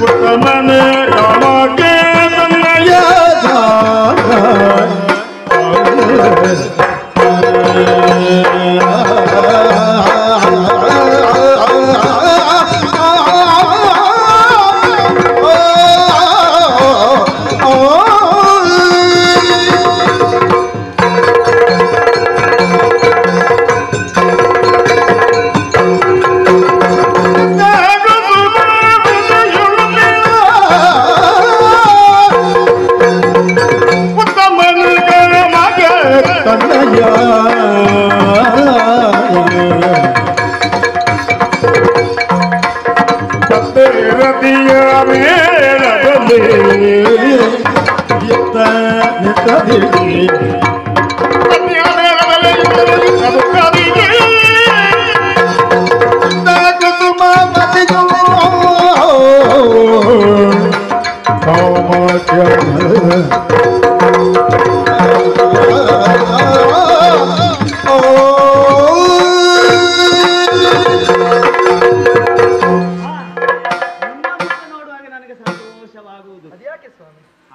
ಉತ್ತಮನೆ ಕಾಮಕ್ಕೆ ತನ್ನಯ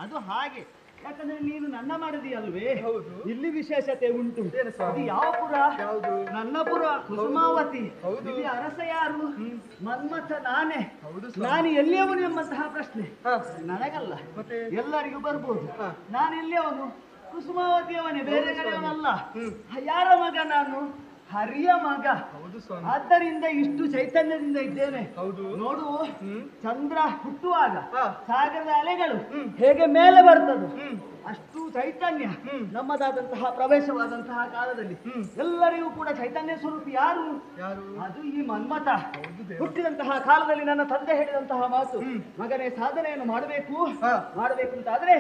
ಅದು ಹಾಗೆ ಯಾಕಂದ್ರೆ ನೀನು ನನ್ನ ಮಾಡದಿ ಅಲ್ವೇ? ಇಲ್ಲಿ ವಿಶೇಷತೆ ಉಂಟು. ಇದು ಯಾವ ಪುರ? ನನ್ನ ಪುರ ಕುಸುಮಾವತಿ. ಇಲ್ಲಿ ಅರಸ ಯಾರು? ಮನ್ಮಥ ನಾನೇ. ನಾನು ಎಲ್ಲಿಯವನು ಎಂಬಂತಹ ಪ್ರಶ್ನೆ ನನಗಲ್ಲ, ಎಲ್ಲರಿಗೂ ಬರ್ಬೋದು. ನಾನು ಎಲ್ಲಿಯವನು? ಕುಸುಮಾವತಿಯವನೇ, ಬೇರೆ ಕಡೆಯವನಲ್ಲ. ಯಾರ ಮಗ ನಾನು? ಹರಿಯ ಮಗ. ಆದ್ದರಿಂದ ಇಷ್ಟು ಚೈತನ್ಯದಿಂದ ಇದ್ದೇನೆ. ನೋಡು, ಚಂದ್ರ ಹುಟ್ಟುವಾಗ ಸಾಗರದ ಅಲೆಗಳು ಹೇಗೆ ಮೇಲೆ ಬರ್ತದೆ, ಅಷ್ಟು ಚೈತನ್ಯ ನಮ್ಮದಾದಂತಹ ಪ್ರವೇಶವಾದಂತಹ ಕಾಲದಲ್ಲಿ ಎಲ್ಲರಿಗೂ ಕೂಡ ಚೈತನ್ಯ ಸ್ವರೂಪಿ ಯಾರು? ಅದು ಈ ಮನ್ಮಥ. ಹುಟ್ಟಿದಂತಹ ಕಾಲದಲ್ಲಿ ನನ್ನ ತಂದೆ ಹೇಳಿದಂತಹ ಮಾತು, ಮಗನೇ ಸಾಧನೆಯನ್ನು ಮಾಡಬೇಕು ಅಂತಾದ್ರೆ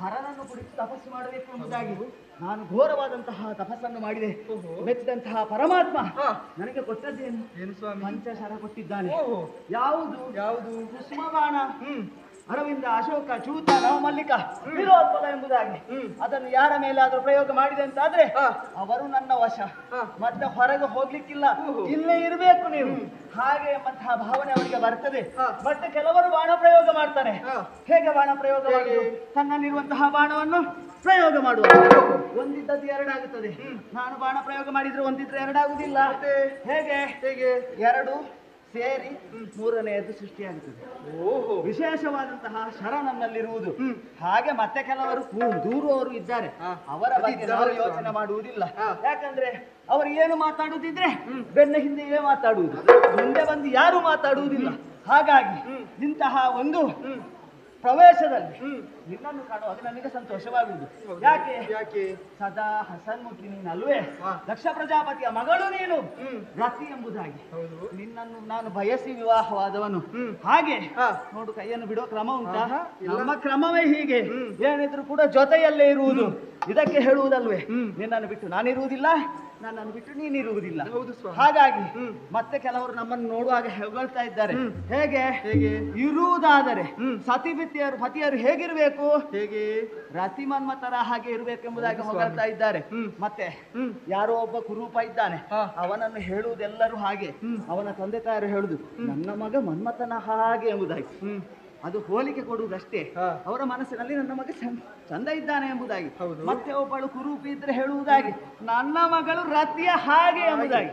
ಹರನನ್ನು ಕುರಿತು ತಪಸ್ಸು ಮಾಡಬೇಕು ಎಂಬುದಾಗಿ ನಾನು ಘೋರವಾದಂತಹ ತಪಸ್ಸನ್ನು ಮಾಡಿದೆ. ಮೆಚ್ಚಿದಂತಹ ಪರಮಾತ್ಮ ನನಗೆ ಕೊಟ್ಟದ್ದೇನು? ಪಂಚಶರ ಕೊಟ್ಟಿದ್ದಾನೆ. ಯಾವುದು? ಕುಸುಮಬಾಣ, ಅರವಿಂದ, ಅಶೋಕ, ಚೂತ, ನವಮಲ್ಲಿಕ, ವಿರೋತ್ಪಲ ಎಂಬುದಾಗಿ. ಅದನ್ನು ಯಾರ ಮೇಲಾದ್ರೂ ಪ್ರಯೋಗ ಮಾಡಿದೆ ಅಂತಾದ್ರೆ ಅವರು ನನ್ನ ವಶ, ಮತ್ತೆ ಹೊರಗೆ ಹೋಗ್ಲಿಕ್ಕಿಲ್ಲ, ಇಲ್ಲೇ ಇರಬೇಕು ನೀವು, ಹಾಗೆ ಎಂಬಂತಹ ಭಾವನೆ ಅವರಿಗೆ ಬರ್ತದೆ. ಮತ್ತೆ ಕೆಲವರು ಬಾಣ ಪ್ರಯೋಗ ಮಾಡ್ತಾರೆ. ಹೇಗೆ ಬಾಣ ಪ್ರಯೋಗ ಮಾಡುವುದು? ತನ್ನಲ್ಲಿರುವಂತಹ ಬಾಣವನ್ನು ಪ್ರಯೋಗ ಮಾಡುವ. ಒಂದಿದ್ದದ್ದು ಎರಡಾಗುತ್ತದೆ. ನಾನು ಬಾಣ ಪ್ರಯೋಗ ಮಾಡಿದ್ರೆ ಒಂದಿದ್ರೆ ಎರಡಾಗುದಿಲ್ಲ. ಹೇಗೆ? ಎರಡು ಸೇರಿ ಮೂರನೆಯದು ಸೃಷ್ಟಿಯಾಗುತ್ತದೆ. ವಿಶೇಷವಾದಂತಹ ಶರ ನನ್ನಲ್ಲಿರುವುದು. ಹಾಗೆ ಮತ್ತೆ ಕೆಲವರು ದೂರುವವರು ಇದ್ದಾರೆ, ಅವರ ಬಗ್ಗೆ ನಾವು ಯೋಚನೆ ಮಾಡುವುದಿಲ್ಲ. ಯಾಕಂದ್ರೆ ಅವರು ಏನು ಮಾತಾಡುವುದಿದ್ರೆ ಬೆನ್ನ ಹಿಂದೆಯೇ ಮಾತಾಡುವುದು, ಮುಂದೆ ಬಂದು ಯಾರು ಮಾತಾಡುವುದಿಲ್ಲ. ಹಾಗಾಗಿ ಇಂತಹ ಒಂದು ಪ್ರವೇಶದಲ್ಲಿ ನಿನ್ನನ್ನು ಕಾಣುವಾಗ ನನಗೆ ಸಂತೋಷವಾಗುವುದು. ಯಾಕೆ? ಸದಾ ಹಸನ್ಮುಖಿ ನೀನು ಅಲ್ವೇ? ದಕ್ಷ ಪ್ರಜಾಪತಿಯ ಮಗಳು ನೀನು, ರತಿ ಎಂಬುದಾಗಿ. ನಿನ್ನನ್ನು ನಾನು ಬಯಸಿ ವಿವಾಹವಾದವನು. ಹಾಗೆ ನೋಡು, ಕೈಯನ್ನು ಬಿಡೋ ಕ್ರಮ ಉಂಟಾ? ನಮ್ಮ ಕ್ರಮವೇ ಹೀಗೆ. ಏನಿದ್ರು ಕೂಡ ಜೊತೆಯಲ್ಲೇ ಇರುವುದು. ಇದಕ್ಕೆ ಹೇಳುವುದಲ್ವೇ, ನಿನ್ನನ್ನು ಬಿಟ್ಟು ನಾನಿರುವುದಿಲ್ಲ, ನನ್ನನ್ನು ಬಿಟ್ಟು ನೀನಿರುವುದಿಲ್ಲ. ಹಾಗಾಗಿ ಮತ್ತೆ ಕೆಲವರು ನಮ್ಮನ್ನು ನೋಡುವಾಗ ಹೊಗಳ್ತಾ ಇದ್ದಾರೆ. ಹೇಗೆ? ಇರುವುದಾದರೆ ಪತಿಯರು ಹೇಗಿರ್ಬೇಕು? ರತಿ ಮನ್ಮಥರ ಹಾಗೆ ಇರಬೇಕೆಂಬುದಾಗಿ ಹೊಗಳ್ತಾ ಇದ್ದಾರೆ. ಮತ್ತೆ ಯಾರೋ ಒಬ್ಬ ಕುರೂಪ ಇದ್ದಾನೆ, ಅವನನ್ನು ಹೇಳುವುದೆಲ್ಲರೂ ಹಾಗೆ. ಅವನ ತಂದೆ ತಾಯರು ಹೇಳುದು ನನ್ನ ಮಗ ಮನ್ಮಥನ ಹಾಗೆ ಎಂಬುದಾಗಿ. ಅದು ಹೋಲಿಕೆ ಕೊಡುವುದಷ್ಟೇ. ಅವರ ಮನಸ್ಸಿನಲ್ಲಿ ನನ್ನ ಮಗ ಚಂದ ಇದ್ದಾನೆ ಎಂಬುದಾಗಿ. ಮತ್ತೆ ಒಬ್ಬಳು ಕುರೂಪಿ ಇದ್ರೆ ಹೇಳುವುದಾಗಿ ನನ್ನ ಮಗಳು ರತಿಯ ಹಾಗೆ ಎಂಬುದಾಗಿ.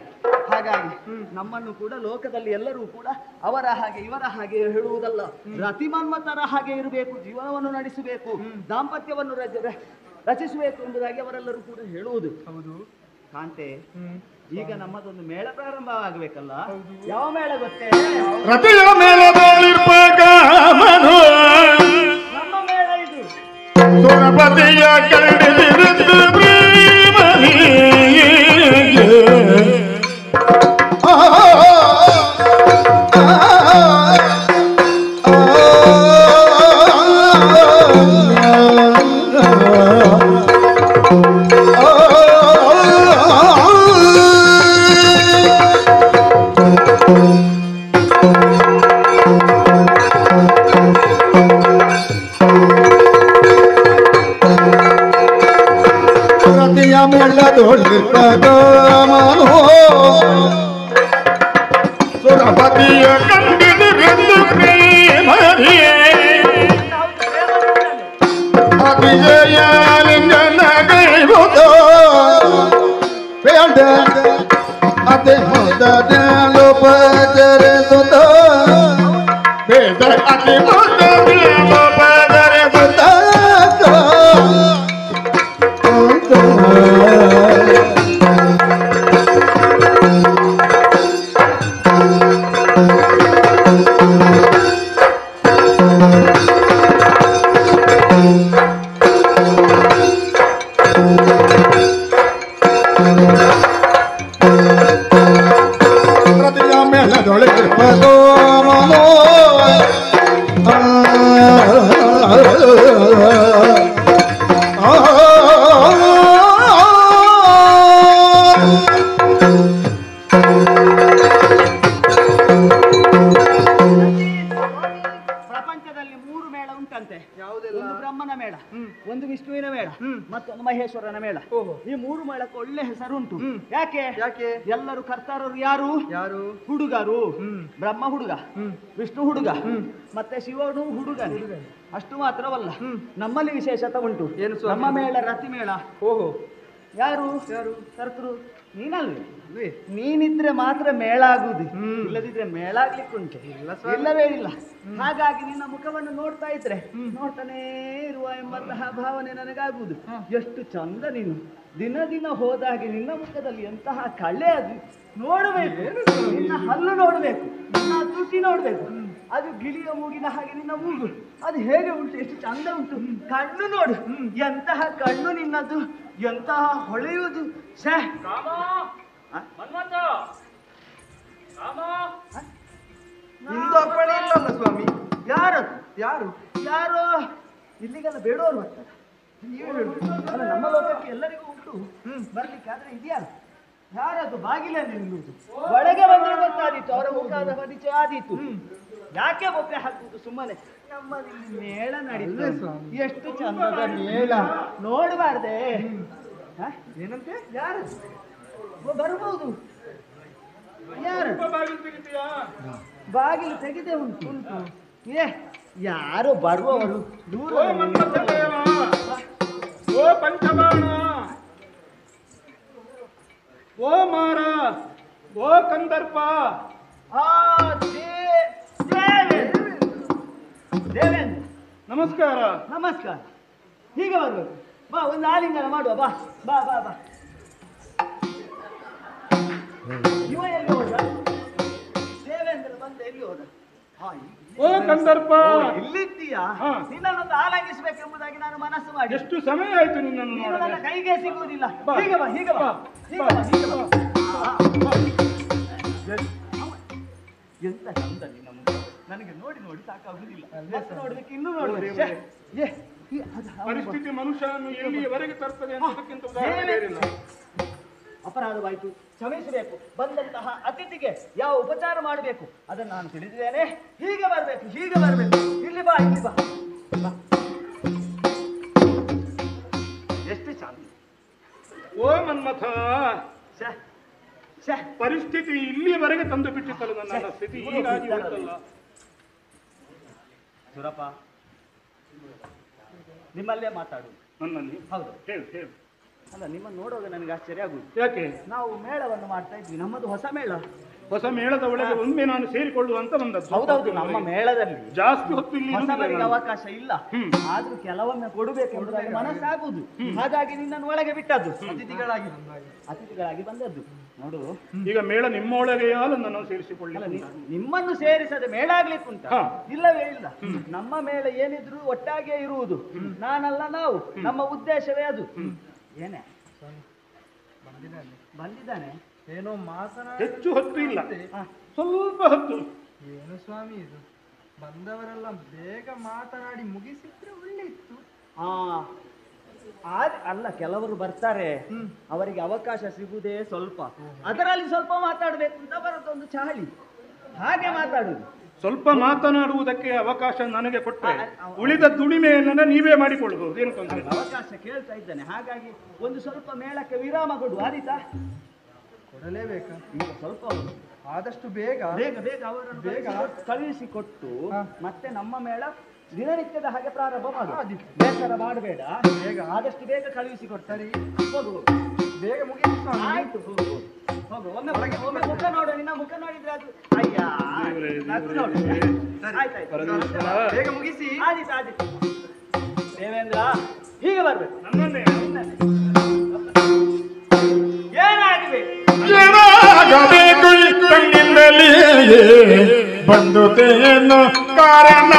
ಹಾಗಾಗಿ ನಮ್ಮನ್ನು ಕೂಡ ಲೋಕದಲ್ಲಿ ಎಲ್ಲರೂ ಕೂಡ ಅವರ ಹಾಗೆ ಇವರ ಹಾಗೆ ಹೇಳುವುದಲ್ಲ, ರತಿ ಮನ್ಮಥರ ಹಾಗೆ ಇರಬೇಕು, ಜೀವನವನ್ನು ನಡೆಸಬೇಕು, ದಾಂಪತ್ಯವನ್ನು ರಚಿಸಬೇಕು ಎಂಬುದಾಗಿ ಅವರೆಲ್ಲರೂ ಕೂಡ ಹೇಳುವುದು. ಕಾಂತೆ, ಈಗ ನಮ್ಮದೊಂದು ಮೇಳ ಪ್ರಾರಂಭವಾಗಬೇಕಲ್ಲ. ಯಾವ ಮೇಳ ಗೊತ್ತೇ? ರತಿಯ ಮೇಳ ನಮ್ಮ ಮೇಳ ಇದು. ಸುರಪತಿಯ ಕಂಡಿದ್ದು ಪ್ರೇಮನಿ ಸುರಪತಿಯ ಕಂಡಿದ್ದು ಪ್ರೇಮನಿ ಅತಿ ಮುದರಿಸುತ್ತ ವೇದ ಅತಿ ಮುದರಿಸುತ್ತ ಪ್ರತಿಯ ಮೇಲದೊಳಗೆ ಪದೋ ಮನೋ ಪ್ರಪಂಚದಲ್ಲಿ 3 ಮೇಳ ಉಂಟಂತೆ. ಒಂದು ಬ್ರಹ್ಮನ ಮೇಳ, ಒಂದು ವಿಷ್ಣುವಿನ ಮೇಳ, ಮತ್ತೊಂದು ಮಹೇಶ್ವರನ ಮೇಳ. ಈ 3 ಮೇಳಕ್ಕೆ ಒಳ್ಳೆ ಹೆಸರುಂಟು. ಯಾಕೆ? ಎಲ್ಲರೂ ಕರ್ತಾರರು ಯಾರು? ಹುಡುಗರು. ಬ್ರಹ್ಮ ಹುಡುಗ, ವಿಷ್ಣು ಹುಡುಗ, ಮತ್ತೆ ಶಿವನು ಹುಡುಗನೇ. ಅಷ್ಟು ಮಾತ್ರವಲ್ಲ, ನಮ್ಮಲ್ಲಿ ವಿಶೇಷತೆ ಉಂಟು. ನಮ್ಮ ಮೇಳ ರತಿ ಮೇಳ. ಯಾರು ಕರ್ತರು? ನೀನಲ್ವೇ? ನೀನಿದ್ರೆ ಮಾತ್ರ ಮೇಳ ಆಗುದು, ಇಲ್ಲದಿದ್ರೆ ಮೇಳ ಆಗ್ಲಿಕ್ಕುಂಟು. ಇಲ್ಲವೇ ಇಲ್ಲ. ಹಾಗಾಗಿ ನಿನ್ನ ಮುಖವನ್ನು ನೋಡ್ತಾ ಇದ್ರೆ ನೋಡ್ತಾನೇ ಇರುವ ಎಂಬಂತಹ ಭಾವನೆ ನನಗಾಗುವುದು. ಎಷ್ಟು ಚಂದ ನೀನು. ದಿನ ದಿನ ಹೋದಾಗೆ ನಿನ್ನ ಮುಖದಲ್ಲಿ ಎಂತಹ ಕಳೆ ಅದು ನೋಡಬೇಕು. ನಿನ್ನ ಹಲ್ಲು ನೋಡಬೇಕು, ನಿನ್ನ ತುಟಿ ನೋಡ್ಬೇಕು. ಅದು ಗಿಳಿಯ ಮೂಗಿನ ಹಾಗೆ ನಿನ್ನ ಮೂಗು, ಅದು ಹೇಗೆ ಉಂಟು, ಎಷ್ಟು ಚಂದ ಉಂಟು. ಕಣ್ಣು ನೋಡು, ಎಂತಹ ಕಣ್ಣು ನಿನ್ನದು, ಎಂತಹ ಹೊಳೆಯುವುದು. ಸ್ವಾಮಿ. ಯಾರು ಯಾರೋ ಇಲ್ಲಿಗೆಲ್ಲ ಬೇಡೋರು ಬರ್ತಾರೆ. ಅಲ್ಲ, ನಮ್ಮ ಲೋಕಕ್ಕೆ ಎಲ್ಲರಿಗೂ ಉಂಟು ಬರ್ಲಿಕ್ಕೆ. ಆದ್ರೆ ಇದ್ಯಾರು? ಯಾರದು ಬಾಗಿಲಲ್ಲಿ ನಿಲ್ಲುವುದು? ಒಳಗೆ ಬಂದ್ರೆ ಗೊತ್ತಾದೀತು, ಅವರ ಮುಖದ ಪರಿಚಯ ಆದೀತು. ಯಾಕೆ ಬೊಬ್ಬೆ ಹಾಕುವುದು ಸುಮ್ಮನೆ? ನಮ್ಮಲ್ಲಿ ಮೇಳ ನಡೀತು. ಎಷ್ಟು ಚಂದದ ಮೇಳ ನೋಡಬಾರ್ದೆ? ಏನಂತೆ? ಯಾರು ಬರ್ಬೋದು? ಯಾರು? ಬಾಗಿಲು ತೆಗೆದೇ ಉಂಟು. ಯಾರು ಬರುವವರು ದೂರ. ಓ ಪಂಚಬಾಣ, ಓ ಮಾರ, ಓ ಕಂದರ್ಪ. ದೇವೇಂದ್ರ, ನಮಸ್ಕಾರ. ನಮಸ್ಕಾರ. ಹೀಗೆ ಬರ್ಬೇಕು. ಬಾ, ಒಂದು ಆಲಿಂಗನ ಮಾಡುವ. ಬಾ ಬಾ ಬಾ ಬಾ. ಇವ ಎಲ್ಲಿ ಹೋದ? ದೇವೇಂದ್ರ ಬಂದ ಎಲ್ಲಿ ಹೋದ? ಓ ಕಂದರ್ಪ, ಇಲ್ಲಿದ್ದೀಯಾ? ನಿನ್ನನ್ನೊಂದು ಆಲಂಗಿಸಬೇಕೆಂಬುದಾಗಿ ನಾನು ಮನಸ್ಸು ಮಾಡಿ. ಎಷ್ಟು ಸಮಯ ಆಯ್ತು ನಿನ್ನನ್ನು ನೀನು ನನ್ನ ನೋಡದೆ? ಕೈಗೆ ಸಿಗುವುದಿಲ್ಲ. ಹೀಗೆ ಬಾ, ಹೀಗೆ ಬಾ, ಹೀಗೆ ಬಾ, ಹೀಗೆ ಬಾ. ಎಂತ ಚಂದ ನಿನ್ನ ಮುಖ. ನನಗೆ ನೋಡಿ ನೋಡಿ ಸಾಕಾಗುವುದಿಲ್ಲ. ಮತ್ತೆ ನೋಡ್ಬೇಕು, ಇನ್ನೂ ನೋಡ್ಬೇಕು. ಪರಿಸ್ಥಿತಿ ಮನುಷ್ಯನನ್ನು ಎಲ್ಲಿಯವರೆಗೆ ತರ್ತದೆ ಅನ್ನೋದಕ್ಕಿಂತ ಉದಾಹರಣೆ ಬೇರಿಲ್ಲ. ಅಪರಾಧವಾಯಿತು, ಕ್ಷಮಿಸಬೇಕು. ಬಂದಂತಹ ಅತಿಥಿಗೆ ಯಾವ ಉಪಚಾರ ಮಾಡಬೇಕು ಅದನ್ನು ನಾನು ತಿಳಿದಿದ್ದೇನೆ. ಹೀಗೆ ಬರಬೇಕು, ಹೀಗೆ ಬರಬೇಕು. ಇಲ್ಲಿ ಬಾ, ಇಲ್ಲಿ ಬಾ. ಎಷ್ಟು ಚಂದ. ಓ ಮನ್ಮಥ, ಪರಿಸ್ಥಿತಿ ಇಲ್ಲಿಯವರೆಗೆ ತಂದು ಬಿಟ್ಟಿತ್ತಲ್ಲ ನನ್ನ ಸ್ಥಿತಿ. ಹೀಗಾಗಿ ಹೋಯ್ತಲ್ಲ. ಸುರಪ್ಪ, ನಿಮ್ಮಲ್ಲೇ ಮಾತಾಡು. ನನ್ನಲ್ಲಿ? ಹೌದು, ಹೇಳು ಹೇಳು. ಅಲ್ಲ, ನಿಮ್ಮನ್ನು ನೋಡುವಾಗ ನನಗೆ ಆಶ್ಚರ್ಯ ಆಗುದು. ಯಾಕೆ? ನಾವು ಮೇಳವನ್ನು ಮಾಡ್ತಾ ಇದ್ವಿ, ನಮ್ಮದು ಹೊಸ ಮೇಳ. ಹೊಸ ಮೇಳದ ಒಳಗೆ ಒಮ್ಮೆ ನಾನು ಸೇರಿಕೊಳ್ಳುವ ಅಂತ ಬಂದದ್ದು. ಹೌದೌದು, ನಮ್ಮ ಮೇಳದಲ್ಲಿ ಜಾಸ್ತಿ ಹೊತ್ತು ಇಲ್ಲಿ ಹೊಸಬರಿಗೆ ಅವಕಾಶ ಇಲ್ಲ. ಆದ್ರೂ ಕೆಲವೊಮ್ಮೆ ಕೊಡಬೇಕು ಎಂಬುದಾಗಿ ಮನಸ್ಸಾಗುವುದು. ಹಾಗಾಗಿ ನಿನ್ನನ್ನು ಒಳಗೆ ಬಿಟ್ಟದ್ದು. ಅತಿಥಿಗಳಾಗಿ ಬಂದದ್ದು. ನೋಡು, ಈಗ ಮೇಳ ನಿಮ್ಮೊಳಗೆಯಾ ನನ್ನನ್ನು ಸೇರಿಸಿಕೊಳ್ಳಿ? ನಿಮ್ಮನ್ನು ಸೇರಿಸದೆ ಮೇಳ ಆಗ್ಲಿಕ್ಕುಂಟ? ಇಲ್ಲವೇ ಇಲ್ಲ. ನಮ್ಮ ಮೇಳ ಏನಿದ್ರು ಒಟ್ಟಾಗೆ ಇರುವುದು. ನಾನಲ್ಲ, ನಾವು. ನಮ್ಮ ಉದ್ದೇಶವೇ ಅದು. ಏನೇ ಬಂದಿದ್ದಾನೆ? ಏನೋ ಮಾತನಾಡ. ಹೆಚ್ಚು ಹೊತ್ತು ಇಲ್ಲ, ಸ್ವಲ್ಪ ಹೊತ್ತು. ಏನು ಸ್ವಾಮಿ ಇದು? ಬಂದವರೆಲ್ಲ ಬೇಗ ಮಾತನಾಡಿ ಮುಗಿಸಿದ್ರೆ ಒಳ್ಳೆ ಇತ್ತು. ಅಲ್ಲ, ಕೆಲವರು ಬರ್ತಾರೆ, ಅವರಿಗೆ ಅವಕಾಶ ಸಿಗುವುದೇ ಸ್ವಲ್ಪ. ಅದರಲ್ಲಿ ಸ್ವಲ್ಪ ಮಾತಾಡ್ಬೇಕು ಅಂತ ಬರೋದೊಂದು ಚಾಳಿ. ಹಾಗೆ ಮಾತಾಡುದು. ಸ್ವಲ್ಪ ಮಾತನಾಡುವುದಕ್ಕೆ ಅವಕಾಶ ನನಗೆ ಕೊಟ್ಟರೆ ಉಳಿದ ದುಡಿಮೆಯನ್ನ ನೀವೇ ಮಾಡಿಕೊಳ್ಬಹುದು. ಏನು ತೊಂದರೆ? ಅವಕಾಶ ಕೇಳ್ತಾ ಇದ್ದಾನೆ. ಹಾಗಾಗಿ ಒಂದು ಸ್ವಲ್ಪ ಮೇಳಕ್ಕೆ ವಿರಾಮ ಕೊಡು. ಆದೀತಾ? ಕೊಡಲೇಬೇಕಾ? ಈಗ ಸ್ವಲ್ಪ ಆದಷ್ಟು ಬೇಗ ಬೇಗ ಬೇಗ ಅವರನ್ನು ಬೇಗ ಕಳುಹಿಸಿಕೊಟ್ಟು ಮತ್ತೆ ನಮ್ಮ ಮೇಳ ದಿನನಿತ್ಯದ ಹಾಗೆ ಪ್ರಾರಂಭ ಮಾಡು. ಬೇಸರ ಮಾಡಬೇಡ. ಬೇಗ ಆದಷ್ಟು ಬೇಗ ಕಳುಹಿಸಿಕೊಡ್ತಾರೆ. ಹೋಗು, ಬೇಗ ಮುಗಿಸಿ. ಆಯ್ತು, ಹೋಗು. ಹೋಗು ಒಮ್ಮೆ ಮುಖ ನೋಡು, ನಿನ್ನ ಮುಖ ನೋಡಿದ್ರೆ ಅದು ಅಯ್ಯ ನಗು ನೋಡು. ಆಯ್ತಾಯ್ತು ಬೇಗ ಮುಗಿಸಿ. ಆದಿತ್ತು ದೇವೇಂದ್ರ ಹೀಗೆ ಬರ್ಬೇಕು. ನನ್ನನ್ನೇ ಏನಾಗಿದೆ ಏನಾಗಬೇಕು ಕಣ್ಣಿನಲ್ಲಿ ಬಂದುತ್ತೇನು ಕಾರಣ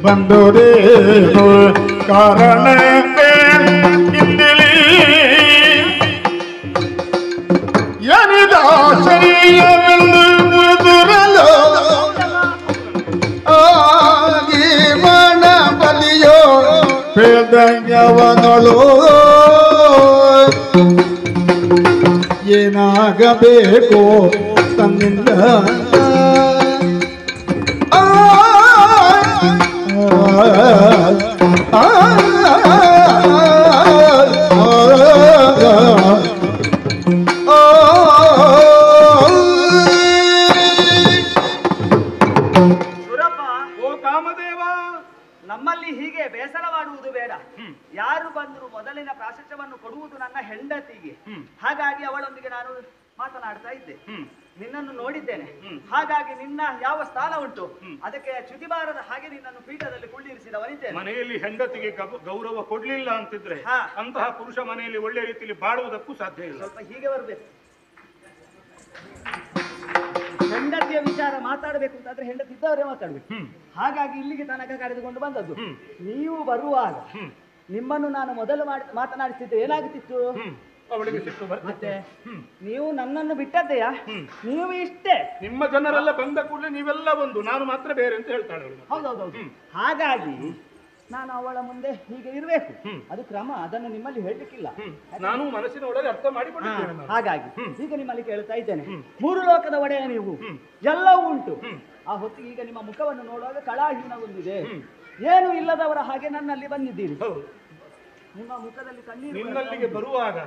ಬಂದುದೇನು ಕಾರಣ ಎನಿದಾಶಯವೆಂದು ಮುದುರಲು ಜೀವನ ಬಲಿಯೋ ಪೇದಂಗವನಳು ಏನಾಗಬೇಕು ತನ್ನಿಂದ ನಮ್ಮಲ್ಲಿ ಹೀಗೆ ಬೇಸರ ಮಾಡುವುದು ಬೇಡ. ಯಾರು ಬಂದ್ರು ಮೊದಲಿನ ಪ್ರಾಶಸ್ತ್ಯವನ್ನು ಕೊಡುವುದು ನನ್ನ ಹೆಂಡತಿಗೆ. ಹಾಗಾಗಿ ಅವಳೊಂದಿಗೆ ನಾನು ಮಾತನಾಡ್ತಾ ಇದ್ದೆ. ನಿನ್ನನ್ನು ನೋಡಿದ್ದೇನೆ, ಹಾಗಾಗಿ ನಿನ್ನ ಯಾವ ಸ್ಥಾನ ಉಂಟು ಅದಕ್ಕೆ ಚ್ಯುತಿಬಾರದ ಹಾಗೆ ನಿನ್ನನ್ನು ಪೀಠದಲ್ಲಿ ಕುಳ್ಳಿರಿಸಿದವನಿದ್ದೇನೆ. ಮನೆಯಲ್ಲಿ ಹೆಂಡತಿಗೆ ಗೌರವ ಕೊಡ್ಲಿಲ್ಲ ಅಂತಿದ್ರೆ ಅಂತಹ ಪುರುಷ ಮನೆಯಲ್ಲಿ ಒಳ್ಳೆ ರೀತಿಯಲ್ಲಿ ಬಾಳುವುದಕ್ಕೂ ಸಾಧ್ಯ ಇಲ್ಲ. ಸ್ವಲ್ಪ ಹೀಗೆ ಬರ್ಬೇಕು. ಹೆಂಡತಿಯ ವಿಚಾರ ಮಾತಾಡಬೇಕು ಅಂತಾದ್ರೆ ಹೆಂಡತಿ ಇದ್ದವರೇ ಮಾತಾಡ್ಬೇಕು. ಹಾಗಾಗಿ ಇಲ್ಲಿಗೆ ತನಕ ಕರೆದುಕೊಂಡು ಬಂದದ್ದು. ನೀವು ಬರುವಾಗ ನಿಮ್ಮನ್ನು ನಾನು ಮೊದಲು ಮಾತನಾಡಿಸಿದ್ದು ಏನಾಗುತ್ತಿತ್ತು? ಅವಳಿಗೆ ಸಿಟ್ಟು ಮತ್ತೆ ನೀವು ನನ್ನನ್ನು ಬಿಟ್ಟದ್ದೆಯಾ? ನೀವು ಇಷ್ಟೇ. ನಿಮ್ಮ ಜನರೆಲ್ಲ ಬಂದ ಕೂಡಲೇ ನೀವೆಲ್ಲ ಒಂದು, ನಾನು ಮಾತ್ರ ಬೇರೆ ಅಂತ ಹೇಳ್ತಾಳೆ. ಹೌದೌದೌದು. ಹಾಗಾಗಿ ನಾನು ಅವಳ ಮುಂದೆ ಹೀಗೆ ಇರಬೇಕು, ಅದು ಕ್ರಮ. ಅದನ್ನು ನಿಮ್ಮಲ್ಲಿ ಹೇಳಲಿಕ್ಕಿಲ್ಲ. ನಾನು ಮನಸ್ಸಿನ ಒಳಗೆ ಅರ್ಥ ಮಾಡಿಕೊಂಡಿದ್ದೇನೆ. ಹಾಗಾಗಿ ಈಗ ನಿಮ್ಮಲ್ಲಿ ಕೇಳ್ತಾ ಇದ್ದೇನೆ, ಮೂರು ಲೋಕದ ಒಡೆಯ ನೀವು, ಎಲ್ಲವೂ ಉಂಟು. ಆ ಹೊತ್ತಿಗೆ ಈಗ ನಿಮ್ಮ ಮುಖವನ್ನು ನೋಡುವಾಗ ಕಳಾಹೀನಗೊಂಡಿದೆ. ಏನು ಇಲ್ಲದವರ ಹಾಗೆ ನನ್ನಲ್ಲಿ ಬಂದಿದ್ದೀರಿ. ನಿಮ್ಮ ಮುಖದಲ್ಲಿ ಕಣ್ಣೀರು. ನಿನ್ನಲ್ಲಿಗೆ ಬರುವಾಗ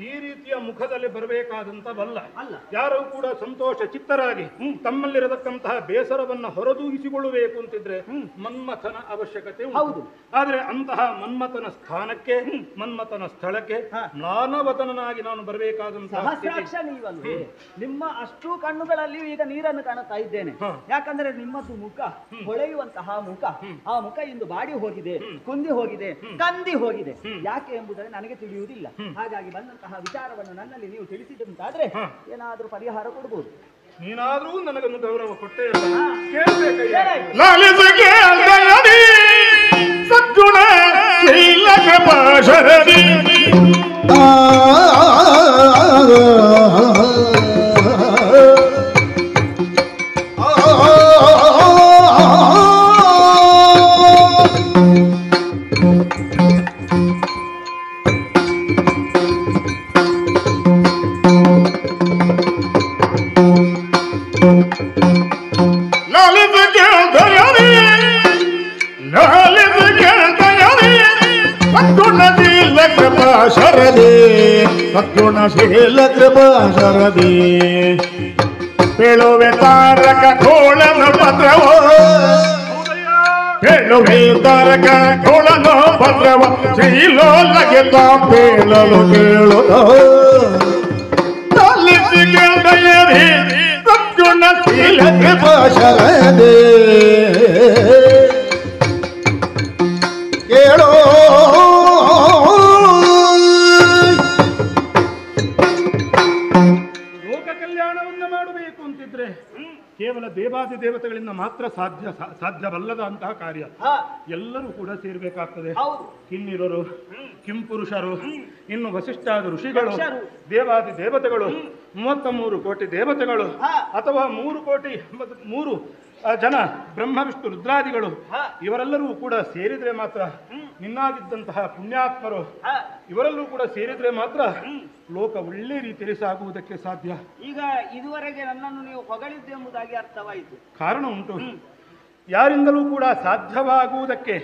ಈ ರೀತಿಯ ಮುಖದಲ್ಲಿ ಬರಬೇಕಾದಂತವಲ್ಲ. ಅಲ್ಲ, ಯಾರು ಕೂಡ ಸಂತೋಷ ಚಿತ್ತರಾಗಿ ತಮ್ಮಲ್ಲಿರತಕ್ಕಂತಹ ಬೇಸರವನ್ನ ಹೊರದೂಗಿಸಿಕೊಳ್ಳಬೇಕು ಅಂತಿದ್ರೆ ಮನ್ಮಥನ ಅವಶ್ಯಕತೆ ಹೌದು. ಆದ್ರೆ ಅಂತಹ ಮನ್ಮಥನ ಸ್ಥಾನಕ್ಕೆ, ಮನ್ಮಥನ ಸ್ಥಳಕ್ಕೆ ನಾನವತನಾಗಿ ನಾನು ಬರಬೇಕಾದಂತಹ ಸಹಸ್ರಾಕ್ಷ ನೀವಲ್ವೇ? ನಿಮ್ಮ ಅಷ್ಟು ಕಣ್ಣುಗಳಲ್ಲಿ ಈಗ ನೀರನ್ನು ಕಾಣುತ್ತಾ ಇದ್ದೇನೆ. ಯಾಕಂದ್ರೆ ನಿಮ್ಮದು ಮುಖ ಹೊಳೆಯುವಂತಹ ಮುಖ. ಆ ಮುಖ ಇಂದು ಬಾಡಿ ಹೋಗಿದೆ, ಕುಂದಿ ಹೋಗಿದೆ, ಕಂದಿ ಹೋಗಿದೆ. ಯಾಕೆ ಎಂಬುದನ್ನು ನನಗೆ ತಿಳಿಯುವುದಿಲ್ಲ. ಹಾಗಾಗಿ ಬಂದಂತಹ ವಿಚಾರವನ್ನು ನನ್ನಲ್ಲಿ ನೀವು ತಿಳಿಸಿದಂತಾದ್ರೆ ಏನಾದ್ರೂ ಪರಿಹಾರ ಕೊಡ್ಬೋದು. ನೀನಾದ್ರೂ ನನಗೊಂದು ಗೌರವ ಕೊಟ್ಟೇ ಇಲ್ಲ. ಕೇಳಬೇಕಯ್ಯ. ಸದ್ಗುಣ ಶೀಲಕ ಪಾಶರದಿ ಸದ್ಗುಣಶೀಲ ಕೃಪಾ ಶರದಿ ಪೇಳುವೆ ತಾರಕ ಕೋಳನ ಭದ್ರವ, ಪೇಳುವೆ ತಾರಕ ಕೋಳನ ಭದ್ರವ, ಶ್ರೀಲೋಲಗೆ ತಾ ಪೇಳಲು ಕೇಳುತ್ತ ದಯರಿ ಸದ್ಗುಣಶೀಲ ಕೃಪಾ ಶರದಿ ಕೇಳೋ. ಕೇವಲ ದೇವಾದಿ ದೇವತೆಗಳಿಂದ ಮಾತ್ರ ಸಾಧ್ಯವಲ್ಲದ ಅಂತಹ ಕಾರ್ಯ. ಎಲ್ಲರೂ ಕೂಡ ಸೇರ್ಬೇಕಾಗ್ತದೆ. ಕಿನ್ನಿರರು, ಕಿಂಪುರುಷರು, ಇನ್ನು ವಸಿಷ್ಠಾದ ಋಷಿಗಳು, ದೇವಾದಿ ದೇವತೆಗಳು, 33 ಕೋಟಿ ದೇವತೆಗಳು, ಅಥವಾ 3 ಜನ ಬ್ರಹ್ಮ ವಿಷ್ಣು ರುದ್ರಾದಿಗಳು, ಇವರೆಲ್ಲರೂ ಕೂಡ ಸೇರಿದ್ರೆ ಮಾತ್ರ, ನಿನ್ನಾಗಿದ್ದಂತಹ ಪುಣ್ಯಾತ್ಮರು ಇವರೆಲ್ಲರೂ ಕೂಡ ಸೇರಿದ್ರೆ ಮಾತ್ರ ಲೋಕ ಒಳ್ಳೆ ರೀತಿಯಲ್ಲಿ ಸಾಗುವುದಕ್ಕೆ ಸಾಧ್ಯ. ಈಗ ಇದುವರೆಗೆ ನನ್ನನ್ನು ನೀವು ಹೊಗಳಿದ್ದು ಎಂಬುದಾಗಿ ಅರ್ಥವಾಯಿತು. ಕಾರಣ ಉಂಟು. ಯಾರಿಂದಲೂ ಕೂಡ ಸಾಧ್ಯವಾಗುವುದಕ್ಕೆ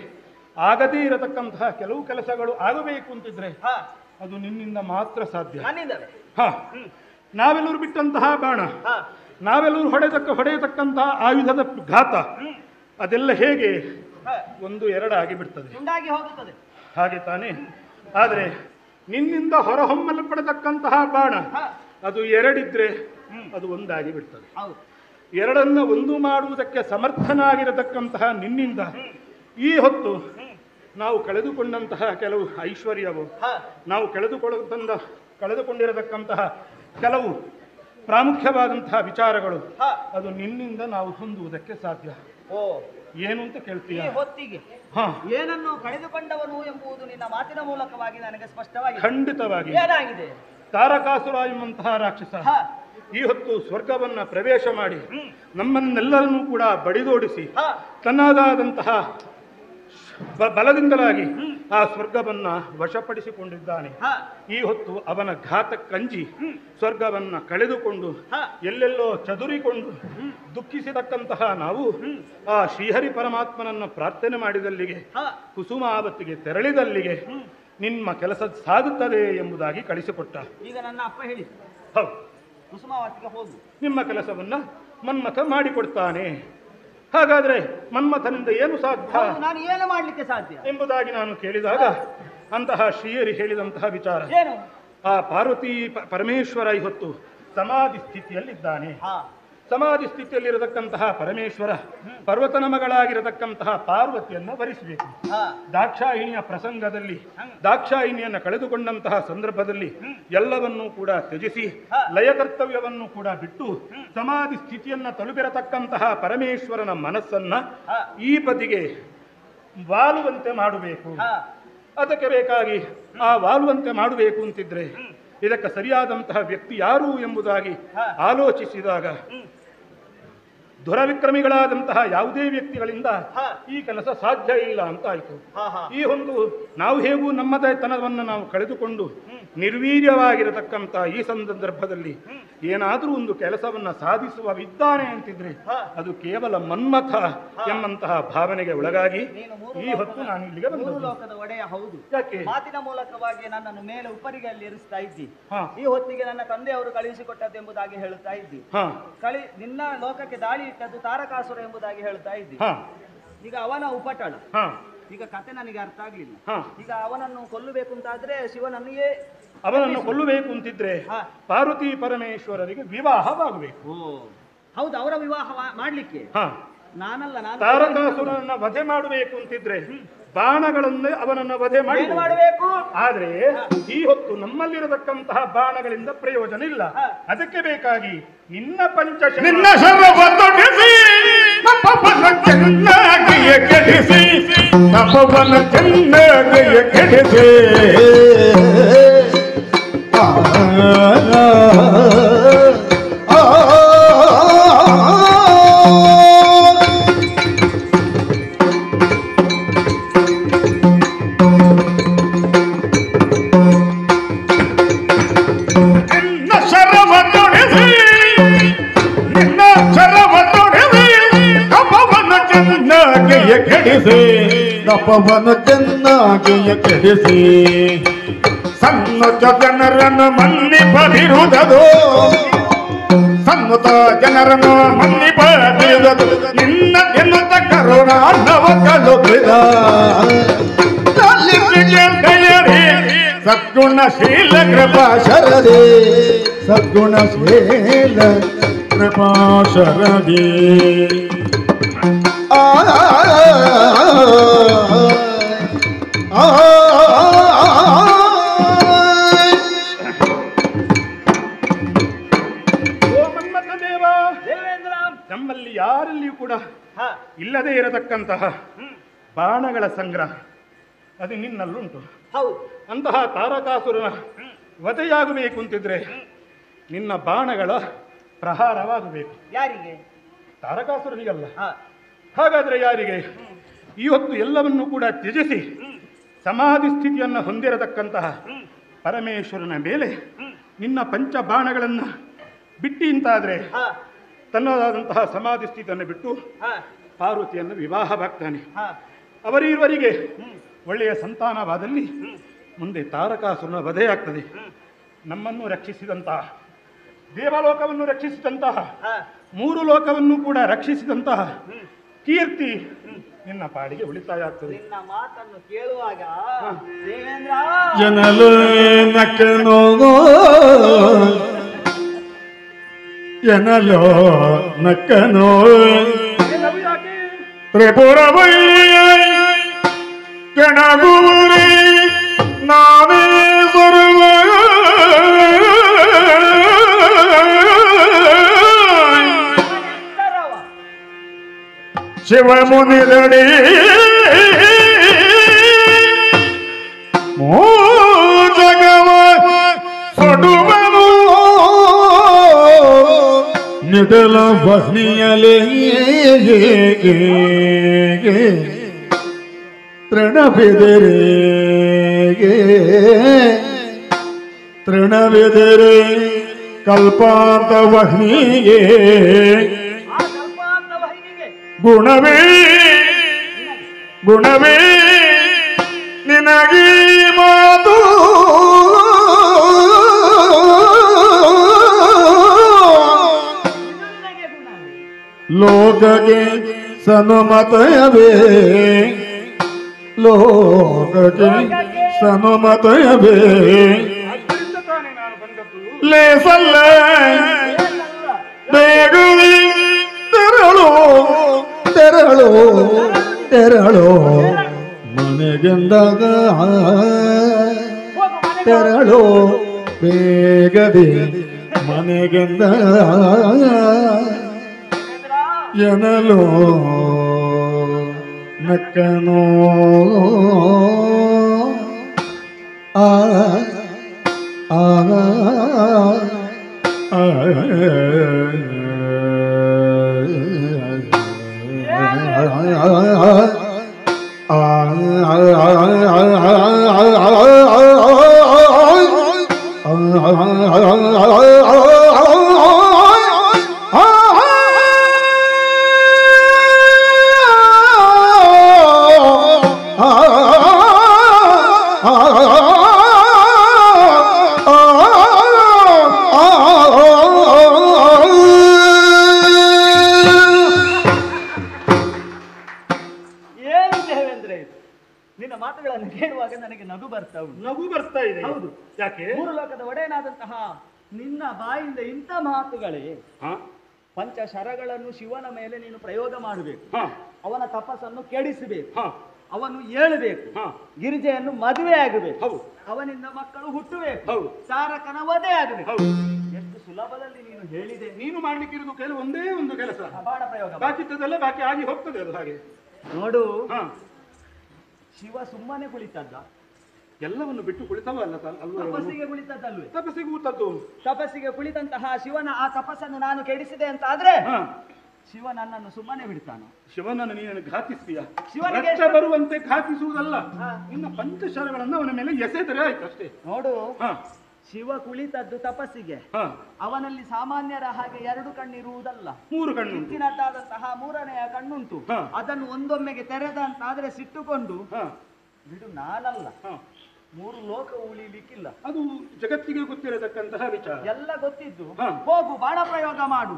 ಆಗದೇ ಇರತಕ್ಕಂತಹ ಕೆಲವು ಕೆಲಸಗಳು ಆಗಬೇಕು ಅಂತಿದ್ರೆ ಅದು ನಿನ್ನಿಂದ ಮಾತ್ರ ಸಾಧ್ಯ. ನನ್ನಿಂದಲೇ? ನಾವೆಲ್ಲರೂ ಬಿಟ್ಟಂತಹ ಬಾಣ, ನಾವೆಲ್ಲರೂ ಹೊಡೆಯತಕ್ಕಂತಹ ಆಯುಧದ ಘಾತ ಅದೆಲ್ಲ ಹೇಗೆ ಒಂದು ಎರಡಾಗಿ ಬಿಡ್ತದೆ, ತುಂಡಾಗಿ ಹೋಗುತ್ತದೆ. ಹಾಗೆ ತಾನೇ. ಆದರೆ ನಿನ್ನಿಂದ ಹೊರಹೊಮ್ಮಲ್ಪಡತಕ್ಕಂತಹ ಬಾಣ ಅದು ಎರಡಿದ್ರೆ ಅದು ಒಂದಾಗಿ ಬಿಡ್ತದೆ. ಎರಡನ್ನ ಒಂದು ಮಾಡುವುದಕ್ಕೆ ಸಮರ್ಥನಾಗಿರತಕ್ಕಂತಹ ನಿನ್ನಿಂದ ಈ ಹೊತ್ತು ನಾವು ಕಳೆದುಕೊಂಡಂತಹ ಕೆಲವು ಐಶ್ವರ್ಯವು, ನಾವು ಕಳೆದುಕೊಂಡಿರತಕ್ಕಂತಹ ಕೆಲವು ಪ್ರಾಮುಖ್ಯವಾದಂತಹ ವಿಚಾರಗಳು ಅದು ನಿನ್ನಿಂದ ನಾವು ಹೊಂದುವುದಕ್ಕೆ ಸಾಧ್ಯ. ಏನು ಅಂತ ಕೇಳ್ತೀಯ? ಹೊತ್ತಿಗೆ ಏನನ್ನು ಕಳೆದುಕೊಂಡವನು ಎಂಬುದು ನಿನ್ನ ಮಾತಿನ ಮೂಲಕವಾಗಿ ನನಗೆ ಸ್ಪಷ್ಟವಾಗಿ ಖಂಡಿತವಾಗಿ ಏನಾಗಿದೆ? ತಾರಕಾಸುರ ಎಂಬಂತಹ ರಾಕ್ಷಸ ಈ ಹೊತ್ತು ಸ್ವರ್ಗವನ್ನ ಪ್ರವೇಶ ಮಾಡಿ ನಮ್ಮನ್ನೆಲ್ಲರನ್ನೂ ಕೂಡ ಬಡಿದೋಡಿಸಿ ತನ್ನದಾದಂತಹ ಬಲದಿಂದಲಾಗಿ ಆ ಸ್ವರ್ಗವನ್ನ ವಶಪಡಿಸಿಕೊಂಡಿದ್ದಾನೆ. ಈ ಹೊತ್ತು ಅವನ ಘಾತಕ್ಕಂಜಿ ಸ್ವರ್ಗವನ್ನ ಕಳೆದುಕೊಂಡು ಎಲ್ಲೆಲ್ಲೋ ಚದುರಿಕೊಂಡು ದುಃಖಿಸಿದಕ್ಕಂತಹ ನಾವು ಆ ಶ್ರೀಹರಿ ಪರಮಾತ್ಮನನ್ನ ಪ್ರಾರ್ಥನೆ ಮಾಡಿದಲ್ಲಿಗೆ, ಕುಸುಮಾವತಿಗೆ ತೆರಳಿದಲ್ಲಿಗೆ ನಿಮ್ಮ ಕೆಲಸ ಸಾಗುತ್ತದೆ ಎಂಬುದಾಗಿ ಕಳಿಸಿಕೊಟ್ಟ. ಈಗ ನನ್ನ ಅಪ್ಪ ಹೇಳಿ, ಹೌದು, ಕುಸುಮಾವತಿಗೆ ಹೋಗು, ನಿಮ್ಮ ಕೆಲಸವನ್ನ ಮನ್ಮಥ ಮಾಡಿಕೊಡ್ತಾನೆ. ಹಾಗಾದ್ರೆ ಮನ್ಮಥನಿಂದ ಏನು ಸಾಧ್ಯ, ನಾನು ಏನು ಮಾಡ್ಲಿಕ್ಕೆ ಸಾಧ್ಯ ಎಂಬುದಾಗಿ ನಾನು ಕೇಳಿದಾಗ ಅಂತಹ ಶ್ರೀಯರಿ ಹೇಳಿದಂತಹ ವಿಚಾರ, ಏನು? ಆ ಪಾರ್ವತಿ ಪರಮೇಶ್ವರ ಇವತ್ತು ಸಮಾಧಿ ಸ್ಥಿತಿಯಲ್ಲಿದ್ದಾನೆ. ಸಮಾಧಿ ಸ್ಥಿತಿಯಲ್ಲಿರತಕ್ಕಂತಹ ಪರಮೇಶ್ವರ ಪರ್ವತನ ಮಗಳಾಗಿರತಕ್ಕಂತಹ ಪಾರ್ವತಿಯನ್ನು ವರಿಸಬೇಕು. ದಾಕ್ಷಾಯಿಣಿಯ ಪ್ರಸಂಗದಲ್ಲಿ, ದಾಕ್ಷಾಯಿಣಿಯನ್ನು ಕಳೆದುಕೊಂಡಂತಹ ಸಂದರ್ಭದಲ್ಲಿ ಎಲ್ಲವನ್ನೂ ಕೂಡ ತ್ಯಜಿಸಿ ಲಯಕರ್ತವ್ಯವನ್ನು ಕೂಡ ಬಿಟ್ಟು ಸಮಾಧಿ ಸ್ಥಿತಿಯನ್ನ ತಲುಪಿರತಕ್ಕಂತಹ ಪರಮೇಶ್ವರನ ಮನಸ್ಸನ್ನ ಈ ಬದಿಗೆ ವಾಲುವಂತೆ ಮಾಡಬೇಕು. ಅದಕ್ಕೆ ಬೇಕಾಗಿ ಆ ವಾಲುವಂತೆ ಮಾಡಬೇಕು ಅಂತಿದ್ರೆ ಇದಕ್ಕೆ ಸರಿಯಾದಂತಹ ವ್ಯಕ್ತಿ ಯಾರು ಎಂಬುದಾಗಿ ಆಲೋಚಿಸಿದಾಗ ದುರವಿಕ್ರಮಿಗಳಾದಂತಹ ಯಾವುದೇ ವ್ಯಕ್ತಿಗಳಿಂದ ಈ ಕೆಲಸ ಸಾಧ್ಯ ಇಲ್ಲ ಅಂತ ಆಯ್ತು. ಈ ಒಂದು ನಾವು ಹೇಗೂ ನಮ್ಮದತನವನ್ನು ನಾವು ಕಳೆದುಕೊಂಡು ನಿರ್ವೀರ್ಯವಾಗಿರತಕ್ಕಂಥ ಈ ಸಂದರ್ಭದಲ್ಲಿ ಏನಾದರೂ ಒಂದು ಕೆಲಸವನ್ನ ಸಾಧಿಸುವವಿದ್ದಾನೆ ಅಂತಿದ್ರೆ ಅದು ಕೇವಲ ಮನ್ಮಥ ಎಂಬಂತಹ ಭಾವನೆಗೆ ಒಳಗಾಗಿ ಈ ಹೊತ್ತು ನಾನು ಇಲ್ಲಿಗೆ ಬಂದದ್ದು. ಲೋಕದ ಒಡೆಯ ಹೌದು. ಯಾಕೆ? ಮಾತಿನ ಮೂಲಕವಾಗಿ ನನ್ನನ್ನು ಮೇಲೆ ಉಪ್ಪರಿಗೆ ಅಲ್ಲಿ ಇರಿಸ್ತಾ ಇದ್ದಿ. ಈ ಹೊತ್ತಿಗೆ ನನ್ನ ತಂದೆಯವರು ಕಳುಹಿಸಿಕೊಟ್ಟದ್ದೆಂಬುದಾಗಿ ಹೇಳುತ್ತಾ ಇದ್ದಿ. ನಿನ್ನ ಲೋಕಕ್ಕೆ ದಾಳಿ ಇಟ್ಟದ್ದು ತಾರಕಾಸುರ ಎಂಬುದಾಗಿ ಹೇಳ್ತಾ ಇದ್ದಿ. ಈಗ ಅವನ ಉಪಟಳ, ಈಗ ಕತೆ ನನಗೆ ಅರ್ಥ ಆಗ್ಲಿಲ್ಲ. ಈಗ ಅವನನ್ನು ಕೊಲ್ಲಬೇಕು ಅಂತಾದ್ರೆ ಅವನನ್ನು ಕೊಲ್ಲಬೇಕು ಅಂತಿದ್ರೆ ಪಾರ್ವತಿ ಪರಮೇಶ್ವರರಿಗೆ ವಿವಾಹವಾಗಬೇಕು. ಹೌದು, ಅವರ ವಿವಾಹ ಮಾಡ್ಲಿಕ್ಕೆ ನಾನಲ್ಲ, ನಾನು ತಾರಕಾಸುರನನ್ನ ವಧೆ ಮಾಡಬೇಕು ಅಂತಿದ್ರೆ ಬಾಣಗಳನ್ನೇ ಅವನನ್ನ ವಧೆ ಮಾಡಬೇಕು. ಆದ್ರೆ ಈ ಹೊತ್ತು ನಮ್ಮಲ್ಲಿರತಕ್ಕಂತಹ ಬಾಣಗಳಿಂದ ಪ್ರಯೋಜನ ಇಲ್ಲ. ಅದಕ್ಕೆ ಬೇಕಾಗಿ ನಿನ್ನ ನಿನ್ನ ಚೆನ್ನಾಗಿಯೇ ಕೆಡಿಸಿ ತಪವನ ಚೆನ್ನಾಗಿಯೇ ಕೆಡಿಸಿ ತಪವನ ಚೆನ್ನಾಗಿಯೇ ಕೆಡಿಸಿ ಸನ್ನುತ ಜನರನ್ನು ಮನ್ನಿಪದಿರುವುದು, ಸನ್ನುತ ಜನರನ್ನು ಮನ್ನಿಪದಿರುವುದು ನಿನ್ನ ಎನ್ನುತ್ತ ಕರುಣಾರ್ಣವ ಕಳುಹಿದ ಸದ್ಗುಣಶೀಲ ಕೃಪಾ ಶರದಿ, ಸದ್ಗುಣಶೀಲ ಕೃಪಾ ಶರದಿ. ನಮ್ಮಲ್ಲಿ ಯಾರಲ್ಲಿಯೂ ಕೂಡ ಇಲ್ಲದೆ ಇರತಕ್ಕಂತಹ ಬಾಣಗಳ ಸಂಗ್ರಹ ಅದು ನಿನ್ನಲ್ಲುಂಟು. ಅಂತಹ ತಾರಕಾಸುರನ ವಧೆಯಾಗಬೇಕು ಅಂತಿದ್ರೆ ನಿನ್ನ ಬಾಣಗಳ ಪ್ರಹಾರವಾಗಬೇಕು. ಯಾರಿಗೆ? ತಾರಕಾಸುರನಿಗಲ್ಲ. ಹಾಗಾದ್ರೆ ಯಾರಿಗೆ? ಈ ಹೊತ್ತು ಎಲ್ಲವನ್ನೂ ಕೂಡ ತ್ಯಜಿಸಿ ಸಮಾಧಿ ಸ್ಥಿತಿಯನ್ನು ಹೊಂದಿರತಕ್ಕಂತಹ ಪರಮೇಶ್ವರನ ಮೇಲೆ ನಿನ್ನ ಪಂಚಬಾಣಗಳನ್ನು ಬಿಟ್ಟಿ ಅಂತಾದರೆ ತನ್ನದಾದಂತಹ ಸಮಾಧಿ ಸ್ಥಿತಿಯನ್ನು ಬಿಟ್ಟು ಪಾರ್ವತಿಯನ್ನು ವಿವಾಹವಾಗ್ತಾನೆ. ಅವರಿರುವರಿಗೆ ಒಳ್ಳೆಯ ಸಂತಾನವಾದಲ್ಲಿ ಮುಂದೆ ತಾರಕಾಸುರನ ವಧೆಯಾಗ್ತದೆ. ನಮ್ಮನ್ನು ರಕ್ಷಿಸಿದಂತಹ, ದೇವಲೋಕವನ್ನು ರಕ್ಷಿಸಿದಂತಹ, 3 ಲೋಕವನ್ನು ಕೂಡ ರಕ್ಷಿಸಿದಂತಹ ಕೀರ್ತಿ ನಿನ್ನ ಪಾಡಿಗೆ ಉಳಿತಾಯ ಆಗ್ತದೆ. ನಿನ್ನ ಮಾತನ್ನು ಕೇಳುವಾಗ ದೇವೇಂದ್ರ ಜನಲು ನಕ್ಕನೋ ಜನಲೋ ನಕ್ಕನೋ ತ್ರಿಪುರವೈ ಕೆಣಗೂರಿ ನಾವೇ ಸರ್ವ ಶಿವಮುನಿದಡಿ ಮೋ ಜಗವ ಸೊಡುವನು ನಿಡಲ ಬಹ್ನಿಯಲೇ ತೃಣಬೆದರೆ ತೃಣಬೆದರೆ ಕಲ್ಪಾಂತ ವಹ್ನಿಗೆ ಗುಣವೇ ಗುಣವೇ ನಿನಗೆ ಮಾತು ಲೋಕಗೆ ಸನುಮತಯವೇ ಲೋಕಗೆ ಸನುಮತಯವೇ ಲೇಸಲ್ಲ ಬೇಗವೇ ತೆರಳು ತೆರಳು ತೆರಳು ಮನೆಗೆಂದಾಗ ತೆರಳು ಬೇಗದೆ ಮನೆಗೆಂದ ಎನಲೋ ನಕ್ಕನೋ ಆ ಆ ನಿನ್ನ ಮಾತುಗಳನ್ನು ಕೇಳುವಾಗ ನನಗೆ ನಗು ಬರ್ತಾ ಉಂಟು. ನಗು ಬರ್ತಾ ಇದೆ. ಹೌದು, ಯಾಕೆ? 3 ಲೋಕದ ಒಡೆಯನಾದಂತಹ ನಿನ್ನ ಬಾಯಿಂದ ಇಂಥ ಮಾತುಗಳೇ. ಪಂಚಶರಗಳನ್ನು ಶಿವನ ಮೇಲೆ ನೀನು ಪ್ರಯೋಗ ಮಾಡಬೇಕು, ಅವನ ತಪಸ್ಸನ್ನು ಕೆಡಿಸಬೇಕು, ಅವನು ಏಳಬೇಕು, ಗಿರಿಜೆಯನ್ನು ಮದುವೆ ಆಗಬೇಕು, ಅವನಿಂದ ಮಕ್ಕಳು ಹುಟ್ಟಬೇಕು, ತಾರಕನ ವಧೆ ಆಗಬೇಕು. ಎಷ್ಟು ಸುಲಭದಲ್ಲಿ ನೀನು ಹೇಳಿದೆ. ನೀನು ಮಾಡ್ಲಿಕ್ಕಿರೋದು ಕೇಳಿ ಒಂದೇ ಒಂದು ಕೆಲಸ, ಬಾಣ ಪ್ರಯೋಗ. ಬಾಕಿದ್ದೆಲ್ಲ ಬಾಕಿ ಆಗಿ ಹೋಗ್ತದೆ ಅದು. ಹಾಗೆ ನೋಡು, ಶಿವ ಸುಮ್ಮನೆ ಕುಳಿತದ್ದ? ಎಲ್ಲವನ್ನು ಬಿಟ್ಟು ಕುಳಿತವಲ್ಲ. ತಪಸ್ಸಿಗೆ ಕುಳಿತದ್ದಲ್ವೇ? ತಪಸ್ಸಿಗೆ ಕೂತದ್ದು. ತಪಸ್ಸಿಗೆ ಕುಳಿತಂತಹ ಶಿವನ ಆ ತಪಸ್ಸನ್ನು ನಾನು ಕೆಡಿಸಿದೆ ಅಂತ ಆದ್ರೆ ಶಿವ ನನ್ನನ್ನು ಸುಮ್ಮನೆ ಬಿಡ್ತಾನ? ಶಿವನನ್ನು ನೀನು ಘಾತಿಸ್ತೀಯ? ಶಿವನಿಗೆ ಬರುವಂತೆ ಘಾತಿಸುವುದಲ್ಲ, ಇನ್ನ ಪಂಚಶರಗಳನ್ನು ಅವನ ಮೇಲೆ ಎಸೆದರೆ ಆಯ್ತು ಅಷ್ಟೇ. ನೋಡು, ಶಿವ ಕುಳಿತದ್ದು ತಪಸ್ಸಿಗೆ. ಅವನಲ್ಲಿ ಸಾಮಾನ್ಯರ ಹಾಗೆ 2 ಕಣ್ಣಿರುವುದಲ್ಲ, 3 ಕಣ್ಣು. ಹೆಚ್ಚಿನದ್ದಾದಂತಹ 3ನೆಯ ಕಣ್ಣುಂಟು. ಅದನ್ನು ಒಂದೊಮ್ಮೆಗೆ ತೆರೆದಂತಾದ್ರೆ ಸಿಟ್ಟುಕೊಂಡು ಬಿಡು, ನಾನಲ್ಲ, 3 ಲೋಕ ಉಳಿಲಿಕ್ಕಿಲ್ಲ. ಅದು ಜಗತ್ತಿಗೆ ಗೊತ್ತಿರತಕ್ಕಂತಹ ವಿಚಾರ, ಎಲ್ಲ ಗೊತ್ತಿದ್ದು. ಹೋಗು, ಬಾಣ ಪ್ರಯೋಗ ಮಾಡು.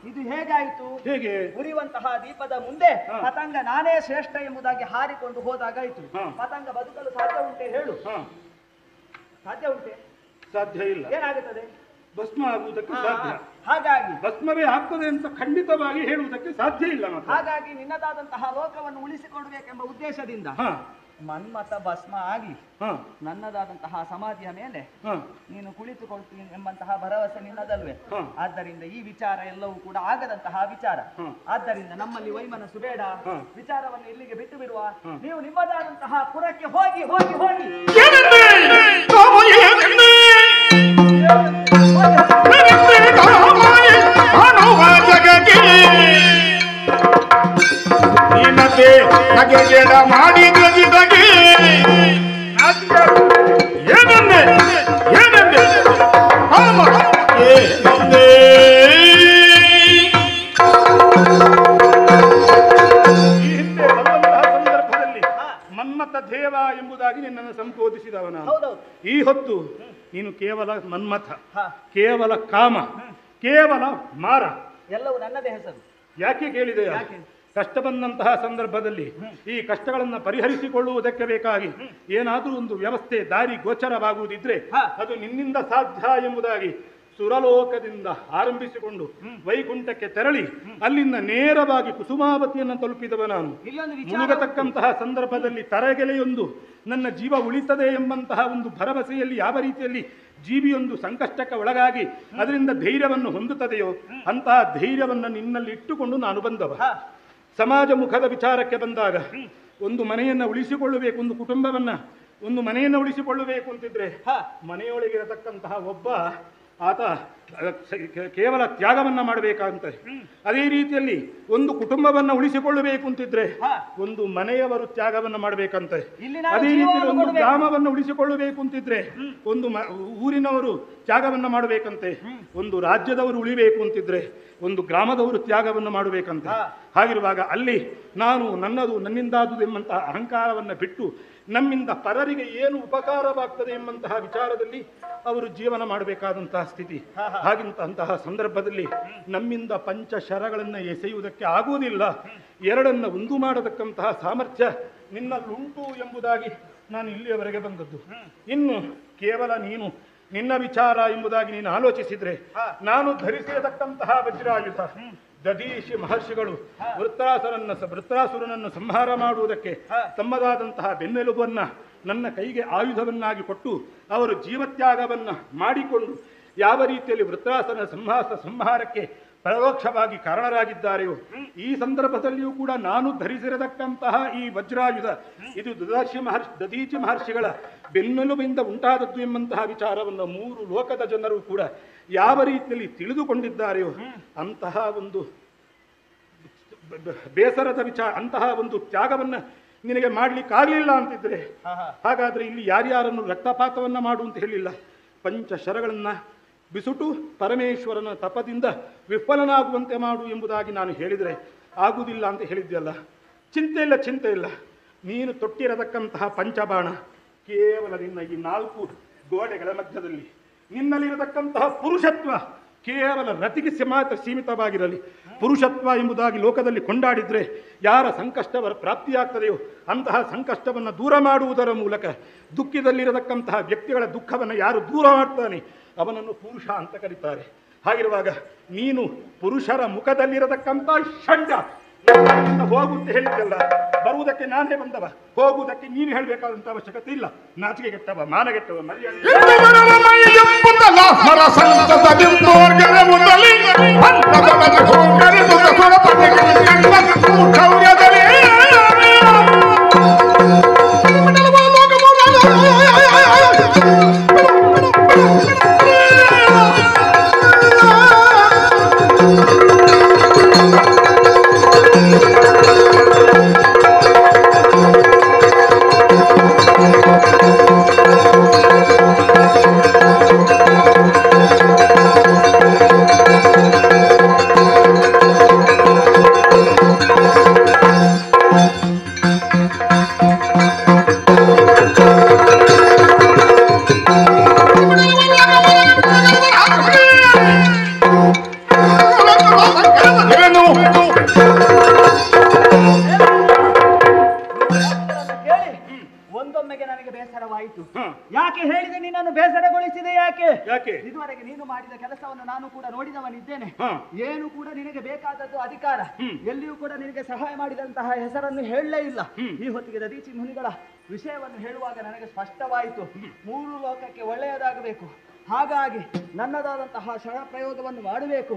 ಇದು ಹೇಗಾಯ್ತು? ಹೇಗೆ? ಉರಿಯುವಂತಹ ದೀಪದ ಮುಂದೆ ಪತಂಗ ನಾನೇ ಶ್ರೇಷ್ಠ ಎಂಬುದಾಗಿ ಹಾರಿಕೊಂಡು ಹೋದಾಗಾಯ್ತು. ಪತಂಗ ಬದುಕಲು ಸಾಧ್ಯ ಉಂಟೆ ಹೇಳು? ಸಾಧ್ಯ ಉಂಟೆ? ಸಾಧ್ಯ ಇಲ್ಲ. ಏನಾಗುತ್ತದೆ? ಭಸ್ಮ ಆಗುವುದಕ್ಕೆ ಸಾಧ್ಯ. ಹಾಗಾಗಿ ಭಸ್ಮವೇ ಆಗ್ತದೆ ಅಂತ ಖಂಡಿತವಾಗಿ ಹೇಳುವುದಕ್ಕೆ ಸಾಧ್ಯ ಇಲ್ಲ. ಹಾಗಾಗಿ ನಿನ್ನದಾದಂತಹ ಲೋಕವನ್ನು ಉಳಿಸಿಕೊಡ್ಬೇಕೆಂಬ ಉದ್ದೇಶದಿಂದ ಮನ್ಮಥ ಭಸ್ಮ ಆಗ್ಲಿ, ನನ್ನದಾದಂತಹ ಸಮಾಧಿಯ ಮೇಲೆ ನೀನು ಕುಳಿತುಕೊಳ್ತೀನಿ ಎಂಬಂತಹ ಭರವಸೆ ನಿನ್ನದಲ್ವೇ? ಆದ್ದರಿಂದ ಈ ವಿಚಾರ ಎಲ್ಲವೂ ಕೂಡ ಆಗದಂತಹ ವಿಚಾರ. ಆದ್ದರಿಂದ ನಮ್ಮಲ್ಲಿ ವೈಮನಸ್ಸು ಬೇಡ, ವಿಚಾರವನ್ನು ಇಲ್ಲಿಗೆ ಬಿಟ್ಟು ಬಿಡುವ. ನೀವು ನಿಮ್ಮದಾದಂತಹ ಪುರಕ್ಕೆ ಹೋಗಿ ಹೋಗಿ ಹೋಗಿ ಏನಂದೆ ಏನಂದೆ ಎಂಬುದಾಗಿ ನಿನ್ನನ್ನು ಸಂಬೋಧಿಸಿದವ ನಾನು. ಹೌದೌದು. ಈ ಹೊತ್ತು ನೀನು ಕೇವಲ ಮನ್ಮಥ, ಹಾ. ಕೇವಲ ಕಾಮ, ಕೇವಲ ಮಾರ. ಎಲ್ಲವೂ ನನ್ನದೇ ಹೆಸರು. ಯಾಕೆ ಕೇಳಿದೆಯಾ? ಯಾಕೆ? ಕಷ್ಟ ಬಂದಂತಹ ಸಂದರ್ಭದಲ್ಲಿ ಈ ಕಷ್ಟಗಳನ್ನು ಪರಿಹರಿಸಿಕೊಳ್ಳುವುದಕ್ಕೆ ಬೇಕಾಗಿ ಏನಾದರೂ ಒಂದು ವ್ಯವಸ್ಥೆ ದಾರಿ ಗೋಚರವಾಗುವುದಿದ್ರೆ ಅದು ನಿನ್ನಿಂದ ಸಾಧ್ಯ ಎಂಬುದಾಗಿ ಸುರಲೋಕದಿಂದ ಆರಂಭಿಸಿಕೊಂಡು ವೈಕುಂಠಕ್ಕೆ ತೆರಳಿ ಅಲ್ಲಿಂದ ನೇರವಾಗಿ ಕುಸುಮಾವತಿಯನ್ನು ತಲುಪಿದವ ನಾನು. ಮುಳುಗತಕ್ಕಂತಹ ಸಂದರ್ಭದಲ್ಲಿ ತರಗೆಲೆಯೊಂದು ನನ್ನ ಜೀವ ಉಳಿತದೆ ಎಂಬಂತಹ ಒಂದು ಭರವಸೆಯಲ್ಲಿ ಯಾವ ರೀತಿಯಲ್ಲಿ ಜೀವಿಯೊಂದು ಸಂಕಷ್ಟಕ್ಕೆ ಒಳಗಾಗಿ ಅದರಿಂದ ಧೈರ್ಯವನ್ನು ಹೊಂದುತ್ತದೆಯೋ ಅಂತಹ ಧೈರ್ಯವನ್ನು ನಿನ್ನಲ್ಲಿ ಇಟ್ಟುಕೊಂಡು ನಾನು ಬಂದವ. ಸಮಾಜ ಮುಖದ ವಿಚಾರಕ್ಕೆ ಬಂದಾಗ ಒಂದು ಮನೆಯನ್ನು ಉಳಿಸಿಕೊಳ್ಳಬೇಕು, ಒಂದು ಮನೆಯನ್ನು ಉಳಿಸಿಕೊಳ್ಳಬೇಕು ಅಂತಿದ್ರೆ ಮನೆಯೊಳಗಿರತಕ್ಕಂತಹ ಒಬ್ಬ ಆತ ಕೇವಲ ತ್ಯಾಗವನ್ನ ಮಾಡಬೇಕಂತ. ಅದೇ ರೀತಿಯಲ್ಲಿ ಒಂದು ಕುಟುಂಬವನ್ನ ಉಳಿಸಿಕೊಳ್ಳಬೇಕು ಅಂತಿದ್ರೆ ಒಂದು ಮನೆಯವರು ತ್ಯಾಗವನ್ನ ಮಾಡಬೇಕಂತ. ಅದೇ ರೀತಿಯಲ್ಲಿ ಒಂದು ಗ್ರಾಮವನ್ನು ಉಳಿಸಿಕೊಳ್ಳಬೇಕು ಅಂತಿದ್ರೆ ಒಂದು ಊರಿನವರು ತ್ಯಾಗವನ್ನ ಮಾಡಬೇಕಂತೆ. ಒಂದು ರಾಜ್ಯದವರು ಉಳಿಬೇಕು ಅಂತಿದ್ರೆ ಒಂದು ಗ್ರಾಮದವರು ತ್ಯಾಗವನ್ನು ಮಾಡಬೇಕಂತ. ಹಾಗಿರುವಾಗ ಅಲ್ಲಿ ನಾನು ನನ್ನಿಂದಾದುದು ಎಂಬಂತಹ ಅಹಂಕಾರವನ್ನು ಬಿಟ್ಟು ನಮ್ಮಿಂದ ಪರರಿಗೆ ಏನು ಉಪಕಾರವಾಗ್ತದೆ ಎಂಬಂತಹ ವಿಚಾರದಲ್ಲಿ ಅವರು ಜೀವನ ಮಾಡಬೇಕಾದಂತಹ ಸ್ಥಿತಿ. ಹಾಗಿಂತಹ ಸಂದರ್ಭದಲ್ಲಿ ನಮ್ಮಿಂದ ಪಂಚಶರಗಳನ್ನು ಎಸೆಯುವುದಕ್ಕೆ ಆಗುವುದಿಲ್ಲ. ಎರಡನ್ನು ಒಂದು ಮಾಡತಕ್ಕಂತಹ ಸಾಮರ್ಥ್ಯ ನಿನ್ನಲ್ಲುಂಟು ಎಂಬುದಾಗಿ ನಾನು ಇಲ್ಲಿಯವರೆಗೆ ಬಂದದ್ದು. ಇನ್ನು ಕೇವಲ ನಿನ್ನ ವಿಚಾರ ಎಂಬುದಾಗಿ ನೀನು ಆಲೋಚಿಸಿದ್ರೆ ನಾನು ಧರಿಸಿರತಕ್ಕಂತಹ ವಜ್ರಾಯುಧ ದಧೀಶಿ ಮಹರ್ಷಿಗಳು ವೃತ್ರಾಸುರನನ್ನು ಸಂಹಾರ ಮಾಡುವುದಕ್ಕೆ ತಮ್ಮದಾದಂತಹ ಬೆನ್ನೆಲುಬನ್ನ ನನ್ನ ಕೈಗೆ ಆಯುಧವನ್ನಾಗಿ ಕೊಟ್ಟು ಅವರು ಜೀವತ್ಯಾಗವನ್ನ ಮಾಡಿಕೊಂಡು ಯಾವ ರೀತಿಯಲ್ಲಿ ವೃತ್ರಾಸುರನ ಸಂಹಾರಕ್ಕೆ ಪರೋಕ್ಷವಾಗಿ ಕಾರಣರಾಗಿದ್ದಾರೆಯೋ ಈ ಸಂದರ್ಭದಲ್ಲಿಯೂ ಕೂಡ ನಾನು ಧರಿಸಿರತಕ್ಕಂತಹ ಈ ವಜ್ರಾಯುಧ ಇದು ದಧೀಚಿ ಮಹರ್ಷಿಗಳ ಬೆನ್ನೆಲುಬಿಂದ ಉಂಟಾದದ್ದು ಎಂಬಂತಹ ವಿಚಾರವನ್ನು 3 ಲೋಕದ ಜನರು ಕೂಡ ಯಾವ ರೀತಿಯಲ್ಲಿ ತಿಳಿದುಕೊಂಡಿದ್ದಾರೆಯೋ ಅಂತಹ ಒಂದು ಬೇಸರದ ವಿಚಾರ, ಅಂತಹ ಒಂದು ತ್ಯಾಗವನ್ನ ನಿನಗೆ ಮಾಡ್ಲಿಕ್ಕಾಗಲಿಲ್ಲ ಅಂತಿದ್ರೆ ಹಾಗಾದ್ರೆ ಇಲ್ಲಿ ಯಾರ್ಯಾರನ್ನು ರಕ್ತಪಾತವನ್ನ ಮಾಡು ಅಂತ ಹೇಳಿಲ್ಲ. ಪಂಚಶರಗಳನ್ನ ಬಿಸುಟು ಪರಮೇಶ್ವರನ ತಪದಿಂದ ವಿಫಲನಾಗುವಂತೆ ಮಾಡು ಎಂಬುದಾಗಿ ನಾನು ಹೇಳಿದರೆ ಆಗುವುದಿಲ್ಲ ಅಂತ ಹೇಳಿದ್ಯಲ್ಲ. ಚಿಂತೆ ಇಲ್ಲ. ನೀನು ತೊಟ್ಟಿರತಕ್ಕಂತಹ ಪಂಚಬಾಣ ಕೇವಲ ನಿನ್ನ ಈ 4 ಗೋಡೆಗಳ ಮಧ್ಯದಲ್ಲಿ ನಿನ್ನಲ್ಲಿರತಕ್ಕಂತಹ ಪುರುಷತ್ವ ಕೇವಲ ರತಿಗೆ ಮಾತ್ರ ಸೀಮಿತವಾಗಿರಲಿ. ಪುರುಷತ್ವ ಎಂಬುದಾಗಿ ಲೋಕದಲ್ಲಿ ಕೊಂಡಾಡಿದ್ರೆ ಯಾರ ಸಂಕಷ್ಟವರ ಪ್ರಾಪ್ತಿಯಾಗ್ತದೆಯೋ ಅಂತಹ ಸಂಕಷ್ಟವನ್ನು ದೂರ ಮಾಡುವುದರ ಮೂಲಕ ದುಃಖದಲ್ಲಿರತಕ್ಕಂತಹ ವ್ಯಕ್ತಿಗಳ ದುಃಖವನ್ನು ಯಾರು ದೂರ ಮಾಡ್ತಾನೆ ಅವನನ್ನು ಪುರುಷ ಅಂತ ಕರೀತಾರೆ. ಹಾಗಿರುವಾಗ ನೀನು ಪುರುಷರ ಮುಖದಲ್ಲಿರತಕ್ಕಂಥ ಷಂಡ ಹೋಗುತ್ತೆ ಹೇಳಿದ್ದಲ್ಲ, ಬರುವುದಕ್ಕೆ ನಾನೇ ಬಂದವ, ಹೋಗುವುದಕ್ಕೆ ನೀನು ಹೇಳಬೇಕಾದಂತ ಅವಶ್ಯಕತೆ ಇಲ್ಲ. ನಾಚಿಕೆ ಗೆಟ್ಟವ, ಮಾನಗೆಟ್ಟವ, ಮರ್ಯಾದೆ ಯಾಕೆ ಹೇಳಿದೆ ನಿನ್ನನ್ನು ಬೇಸರಗೊಳಿಸಿದೆ? ಯಾಕೆ? ಇದುವರೆಗೆ ನೀನು ಮಾಡಿದ ಕೆಲಸವನ್ನು ನಾನು ಕೂಡ ನೋಡಿದವನಿದ್ದೇನೆ. ಏನು ಕೂಡ ನಿನಗೆ ಬೇಕಾದದ್ದು ಅಧಿಕಾರ, ಎಲ್ಲಿಯೂ ಕೂಡ ನಿನಗೆ ಸಹಾಯ ಮಾಡಿದಂತಹ ಹೆಸರನ್ನು ಹೇಳಲೇ ಇಲ್ಲ. ಈ ಹೊತ್ತಿಗೆ ದಧೀಚಿ ಮುನಿಗಳ ವಿಷಯವನ್ನು ಹೇಳುವಾಗ ನನಗೆ ಸ್ಪಷ್ಟವಾಯಿತು, 3 ಲೋಕಕ್ಕೆ ಒಳ್ಳೆಯದಾಗಬೇಕು. ಹಾಗಾಗಿ ನನ್ನದಾದಂತಹ ಶರ ಪ್ರಯೋಗವನ್ನು ಮಾಡಬೇಕು.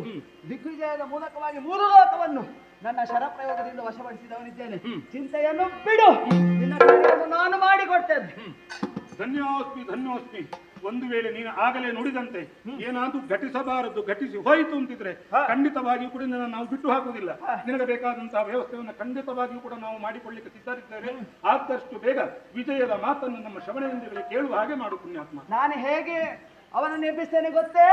ದಿಗ್ವಿಜಯದ ಮೂಲಕವಾಗಿ 3 ಲೋಕವನ್ನು ನನ್ನ ಶರ ಪ್ರಯೋಗದಿಂದ ವಶಪಡಿಸಿದವನಿದ್ದೇನೆ. ಚಿಂತೆಯನ್ನು ಬಿಡು, ನಿನ್ನ ಕಾರ್ಯವನ್ನು ನಾನು ಮಾಡಿಕೊಡ್ತೇನೆ. ಧನ್ಯೋಸ್ಮಿ. ಒಂದು ವೇಳೆ ನೀನು ಆಗಲೇ ನುಡಿದಂತೆ ಏನಾದ್ರೂ ಘಟಿಸಬಾರದು ಘಟಿಸಿ ಹೋಯಿತು ಅಂತಿದ್ರೆ ಖಂಡಿತವಾಗಿಯೂ ಕೂಡ ನಾವು ಬಿಟ್ಟು ಹಾಕುವುದಿಲ್ಲ. ನಿನಗೆ ಬೇಕಾದಂತಹ ವ್ಯವಸ್ಥೆಯನ್ನು ಖಂಡಿತವಾಗಿಯೂ ಕೂಡ ನಾವು ಮಾಡಿಕೊಳ್ಳಿಕ್ಕೆ ಸಿದ್ಧರಿದ್ದೇವೆ. ಆದಷ್ಟು ಬೇಗ ವಿಜಯದ ಮಾತನ್ನು ನಮ್ಮ ಶ್ರವಣೆಯಿಂದಲೇ ಕೇಳುವ ಹಾಗೆ ಮಾಡು ಪುಣ್ಯಾತ್ಮ. ನಾನು ಹೇಗೆ ಅವನನ್ನು ಎಬ್ಬಿಸ್ತೇನೆ ಗೊತ್ತೇ?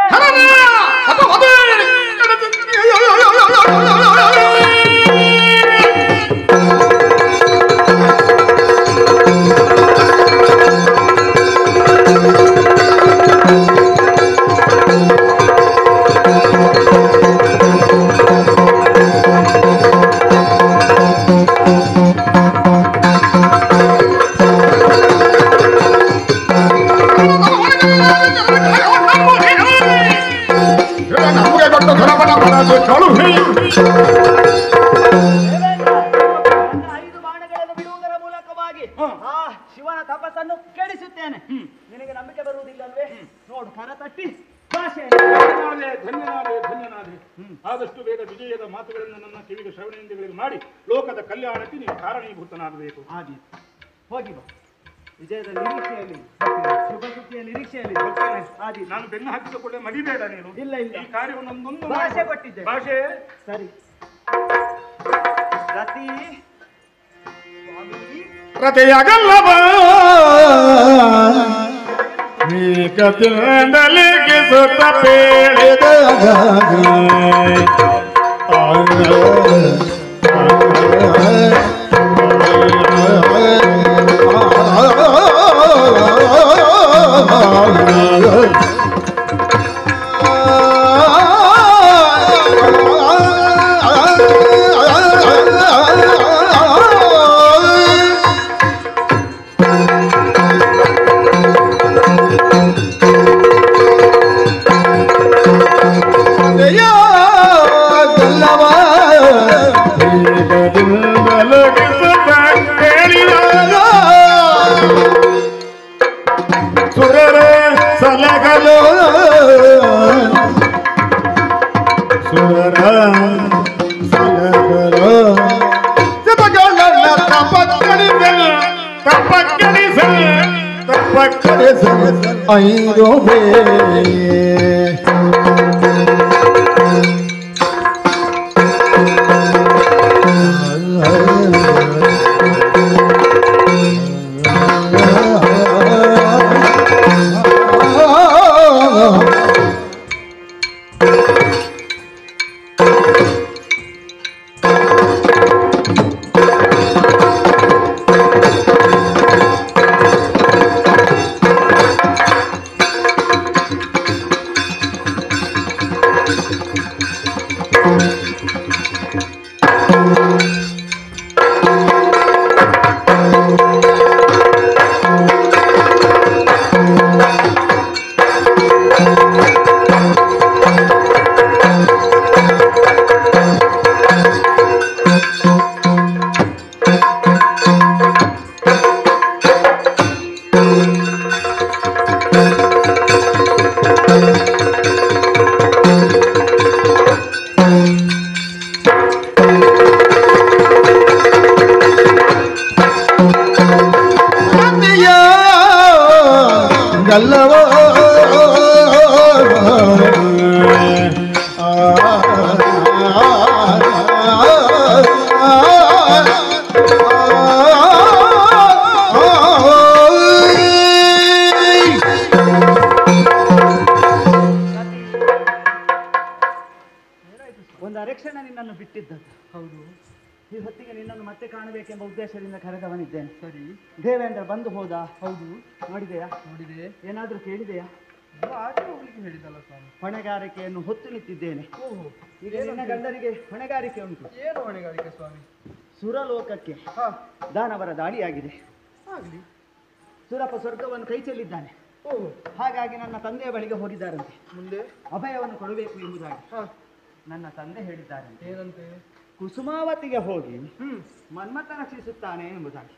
ಕಳುಹಿ ನನ್ನ 5 ಬಾಣಗಳನ್ನು ಬಿಡುವುದರ ಮೂಲಕವಾಗಿ ಆ ಶಿವನ ತಪಸ್ಸನ್ನು ಕೆಡಿಸುತ್ತೇನೆ. ನಿನಗೆ ನಂಬಿಕೆ ಬರುವುದಿಲ್ಲವೇ? ನೋಡು, ಕರ ತಟ್ಟಿ ಭಾಷೆ. ಧನ್ಯನಾದೆ. ಆದಷ್ಟು ಬೇಗ ವಿಜಯದ ಮಾತುಗಳನ್ನು ನನ್ನ ಕಿವಿಗೆ ಶ್ರವಣೇಂದ್ರಿಯಗಳಿಗೆ ಮಾಡಿ ಲೋಕದ ಕಲ್ಯಾಣಕ್ಕೆ ನೀನು ಕಾರಣೀಭೂತನಾಗಬೇಕು. ಆಗಿ ಹೋಗಿ ಬಾ. ವಿಜಯದ ನಿರೀಕ್ಷೆಯಲ್ಲಿ, ಶುಭ ಸುದ್ದಿಯ ನಿರೀಕ್ಷೆಯಲ್ಲಿ ಆದಿ. ನಾನು ಬೆನ್ನು ಹಾಕಿಸಿಕೊಂಡೆ ಮಡಿಬೇಡ ನೀನು. ಇಲ್ಲ ಇಲ್ಲ, ಈ ಕಾರ್ಯವನ್ನು ಒಂದೊಂದು ಭಾಷೆ ಕೊಟ್ಟಿದ್ದೆ. ಭಾಷೆ ಸರಿ. ರತಿ ರತೆಯಾಗಲ್ಲವ ನೀಕದಿಂದಲಿಗೆ ಸುತ್ತ ಬೇಳೆದ ಸುರರ ಸಲಗಲು ಸುರರ ಸಲಗಲು ತಪ್ಪಕ್ಕಡಿಸಲು ಐದು ಬೇ ಗಲ್ಲವ ಒಂದು ಅರೆಕ್ಷಣ ನಿನ್ನನ್ನು ಬಿಟ್ಟಿದ್ದದ್ದು. ಹೌದು, ಈ ಹೊತ್ತಿಗೆ ನಿನ್ನನ್ನು ಮತ್ತೆ ಕಾಣಬೇಕೆಂಬ ಉದ್ದೇಶದಿಂದ ಕರೆದವನಿದ್ದೇನೆ. ಸರಿ, ದೇವೇಂದ್ರ ಬಂದು ಹೋದ. ಹೌದು, ನೋಡಿದೆಯಾ? ನೋಡಿದೆ. ಏನಾದ್ರೂ ಕೇಳಿದೆಯಾ? ಆಚೆ ಹೋಗ್ಲಿಕ್ಕೆ ಹೇಳಿದಲ್ಲ ಸ್ವಾಮಿ. ಹೊಣೆಗಾರಿಕೆಯನ್ನು ಹೊತ್ತು ನಿಂತಿದ್ದೇನೆ. ಈಗ ನಿನ್ನ ಗಂಡನಿಗೆ ಹೊಣೆಗಾರಿಕೆ ಉಂಟು. ಏನು ಹೊಣೆಗಾರಿಕೆ ಸ್ವಾಮಿ? ಸುರಲೋಕಕ್ಕೆ ದಾನವರ ದಾಳಿಯಾಗಿದೆ. ಆಗಲಿ. ಸುರಪ ಸ್ವರ್ಗವನ್ನು ಕೈ ಚೆಲ್ಲಿದ್ದಾನೆ. ಹಾಗಾಗಿ ನನ್ನ ತಂದೆಯ ಬಳಿಗೆ ಹೋಗಿದ್ದಾರಂತೆ. ಮುಂದೆ ಅಭಯವನ್ನು ಕೊಡಬೇಕು ಎಂಬುದಾಗಿ ನನ್ನ ತಂದೆ ಹೇಳಿದ್ದಾರಂತೆ. ಏನಂತೆ? ಕುಸುಮಾವತಿಗೆ ಹೋಗಿ ಮನ್ಮಥ ರಕ್ಷಿಸುತ್ತಾನೆ ಎಂಬುದಾಗಿ.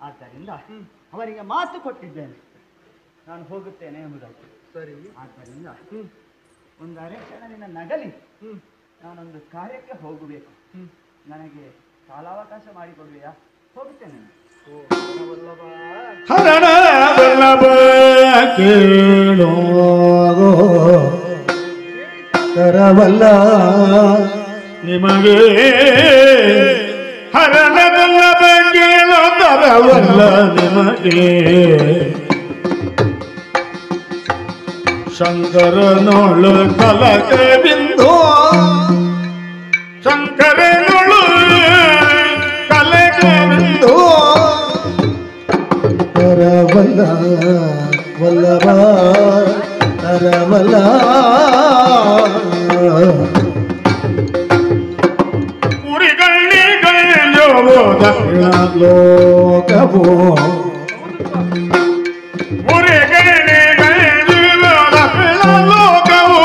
ಆದ್ದರಿಂದ ಅವರಿಗೆ ಮಾತು ಕೊಟ್ಟಿದ್ದೇನೆ, ನಾನು ಹೋಗುತ್ತೇನೆ ಎಂಬುದಾಗಿ. ಸರಿ. ಆದ್ದರಿಂದ ಒಂದು ಅರೆಕ್ಷಣ ನಿನ್ನ ನಗಲಿ ನಾನೊಂದು ಕಾರ್ಯಕ್ಕೆ ಹೋಗಬೇಕು. ನನಗೆ ಕಾಲಾವಕಾಶ ಮಾಡಿಕೊಡುವೆಯಾ? ಹೋಗುತ್ತೇನೆ. ಹರಣ ಬಲ್ಲಭ ಕೇಳೋ ಕರವಲ್ಲ ನಿಮಗೆ, ಹರಣ ಬಲ್ಲಭ ಕೇಳೋ ಕರವಲ್ಲ ನಿಮಗೆ, ಶಂಕರನೊಳು ಕಲಕೆ ಬಿಂದು, ಶಂಕರನೊಳು ಕಲಕೆ ಬಿಂದು, ಕರವಲ್ಲ ವಲ್ಲಭ ಕರವಲ್ಲ ಉರಿಗಳ್ಳಿಗಳ್ಳಿಯೋದು ದಕ್ಷಿಣ ಲೋಕವೋ, ಉರಿಗಳ್ಳಿಗಳ್ಳಿಯೋ ದಕ್ಷಿಣ ಲೋಕವೋ,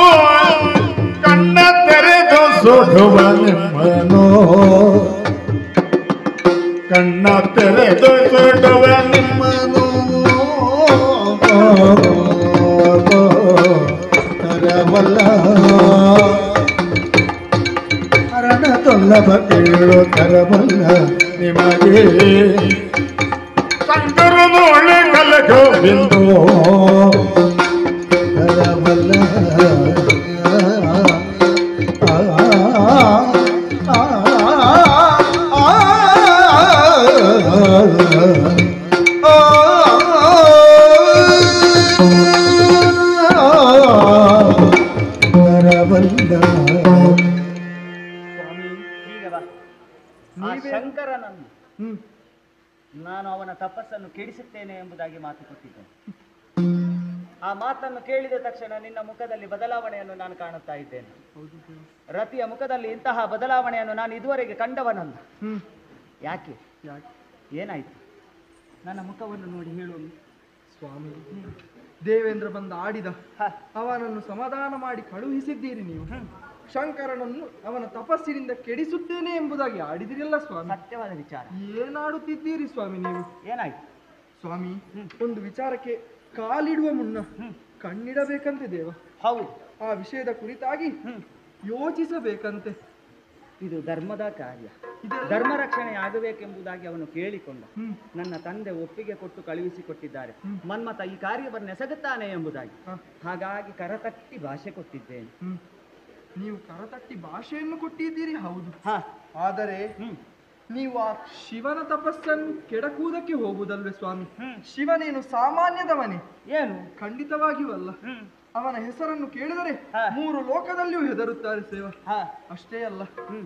ಕಣ್ಣ ತೆರೆದು ಬಿಂದು ಕರಬಲ್ಲ ಆ ಶಂಕರನನ್ನು ನಾನು ಅವನ ತಪಸ್ಸನ್ನು ಕೆಡಿಸುತ್ತೇನೆ ಎಂಬುದಾಗಿ ಮಾತು ಕೊಟ್ಟಿದ್ದೇನೆ. ಆ ಮಾತನ್ನು ಕೇಳಿದ ತಕ್ಷಣ ನಿನ್ನ ಮುಖದಲ್ಲಿ ಬದಲಾವಣೆಯನ್ನು ನಾನು ಕಾಣುತ್ತಾ ಇದ್ದೇನೆ. ರತಿಯ ಮುಖದಲ್ಲಿ ಇಂತಹ ಬದಲಾವಣೆಯನ್ನು ನಾನು ಇದುವರೆಗೆ ಕಂಡವನಲ್ಲ. ಯಾಕೆ ಏನಾಯ್ತು? ನನ್ನ ಮುಖವನ್ನು ನೋಡಿ ಹೇಳು ಸ್ವಾಮಿ. ದೇವೇಂದ್ರ ಬಂದ ಆಡಿದ, ಅವನನ್ನು ಸಮಾಧಾನ ಮಾಡಿ ಕಳುಹಿಸಿದ್ದೀರಿ ನೀವು. ಶಂಕರನನ್ನು ಅವನ ತಪಸ್ಸಿನಿಂದ ಕೆಡಿಸುತ್ತೇನೆ ಎಂಬುದಾಗಿ ಆಡಿದಿರಲ್ಲ ಸ್ವಾಮಿ. ಸತ್ಯವಾದ ವಿಚಾರ. ಏನಾಡುತ್ತಿದ್ದೀರಿ ಸ್ವಾಮಿ ನೀವು? ಏನಾಯ್ತು ಸ್ವಾಮಿ? ಒಂದು ವಿಚಾರಕ್ಕೆ ಕಾಲಿಡುವ ಮುನ್ನ ಕಣ್ಣಿಡಬೇಕಂತೆ ದೇವ. ಹೌದು, ಆ ವಿಷಯದ ಕುರಿತಾಗಿ ಯೋಚಿಸಬೇಕಂತೆ. ಇದು ಧರ್ಮದ ಕಾರ್ಯ. ಧರ್ಮ ರಕ್ಷಣೆ ಆಗಬೇಕೆಂಬುದಾಗಿ ಅವನು ಕೇಳಿಕೊಂಡ. ನನ್ನ ತಂದೆ ಒಪ್ಪಿಗೆ ಕೊಟ್ಟು ಕಳುಹಿಸಿಕೊಟ್ಟಿದ್ದಾರೆ. ಮನ್ಮಥ ಈ ಕಾರ್ಯವನ್ನು ಎಸಗುತ್ತಾನೆ ಎಂಬುದಾಗಿ. ಹಾಗಾಗಿ ಕರತಟ್ಟಿ ಭಾಷೆ ಕೊಟ್ಟಿದ್ದೇನೆ. ನೀವು ಕರತಟ್ಟಿ ಭಾಷೆಯನ್ನು ಕೊಟ್ಟಿದ್ದೀರಿ, ಹೌದು. ಆದರೆ ನೀವು ಆ ಶಿವನ ತಪಸ್ಸನ್ನು ಕೆಡಕುವುದಕ್ಕೆ ಹೋಗುವುದಲ್ವೇ ಸ್ವಾಮಿ? ಶಿವನೇನು ಸಾಮಾನ್ಯದವನೇ? ಏನು? ಖಂಡಿತವಾಗಿಯೂ ಅಲ್ಲ. ಅವನ ಹೆಸರನ್ನು ಕೇಳಿದರೆ 3 ಲೋಕದಲ್ಲಿಯೂ ಹೆದರುತ್ತಾರೆ ಸೇವ. ಅಷ್ಟೇ ಅಲ್ಲ,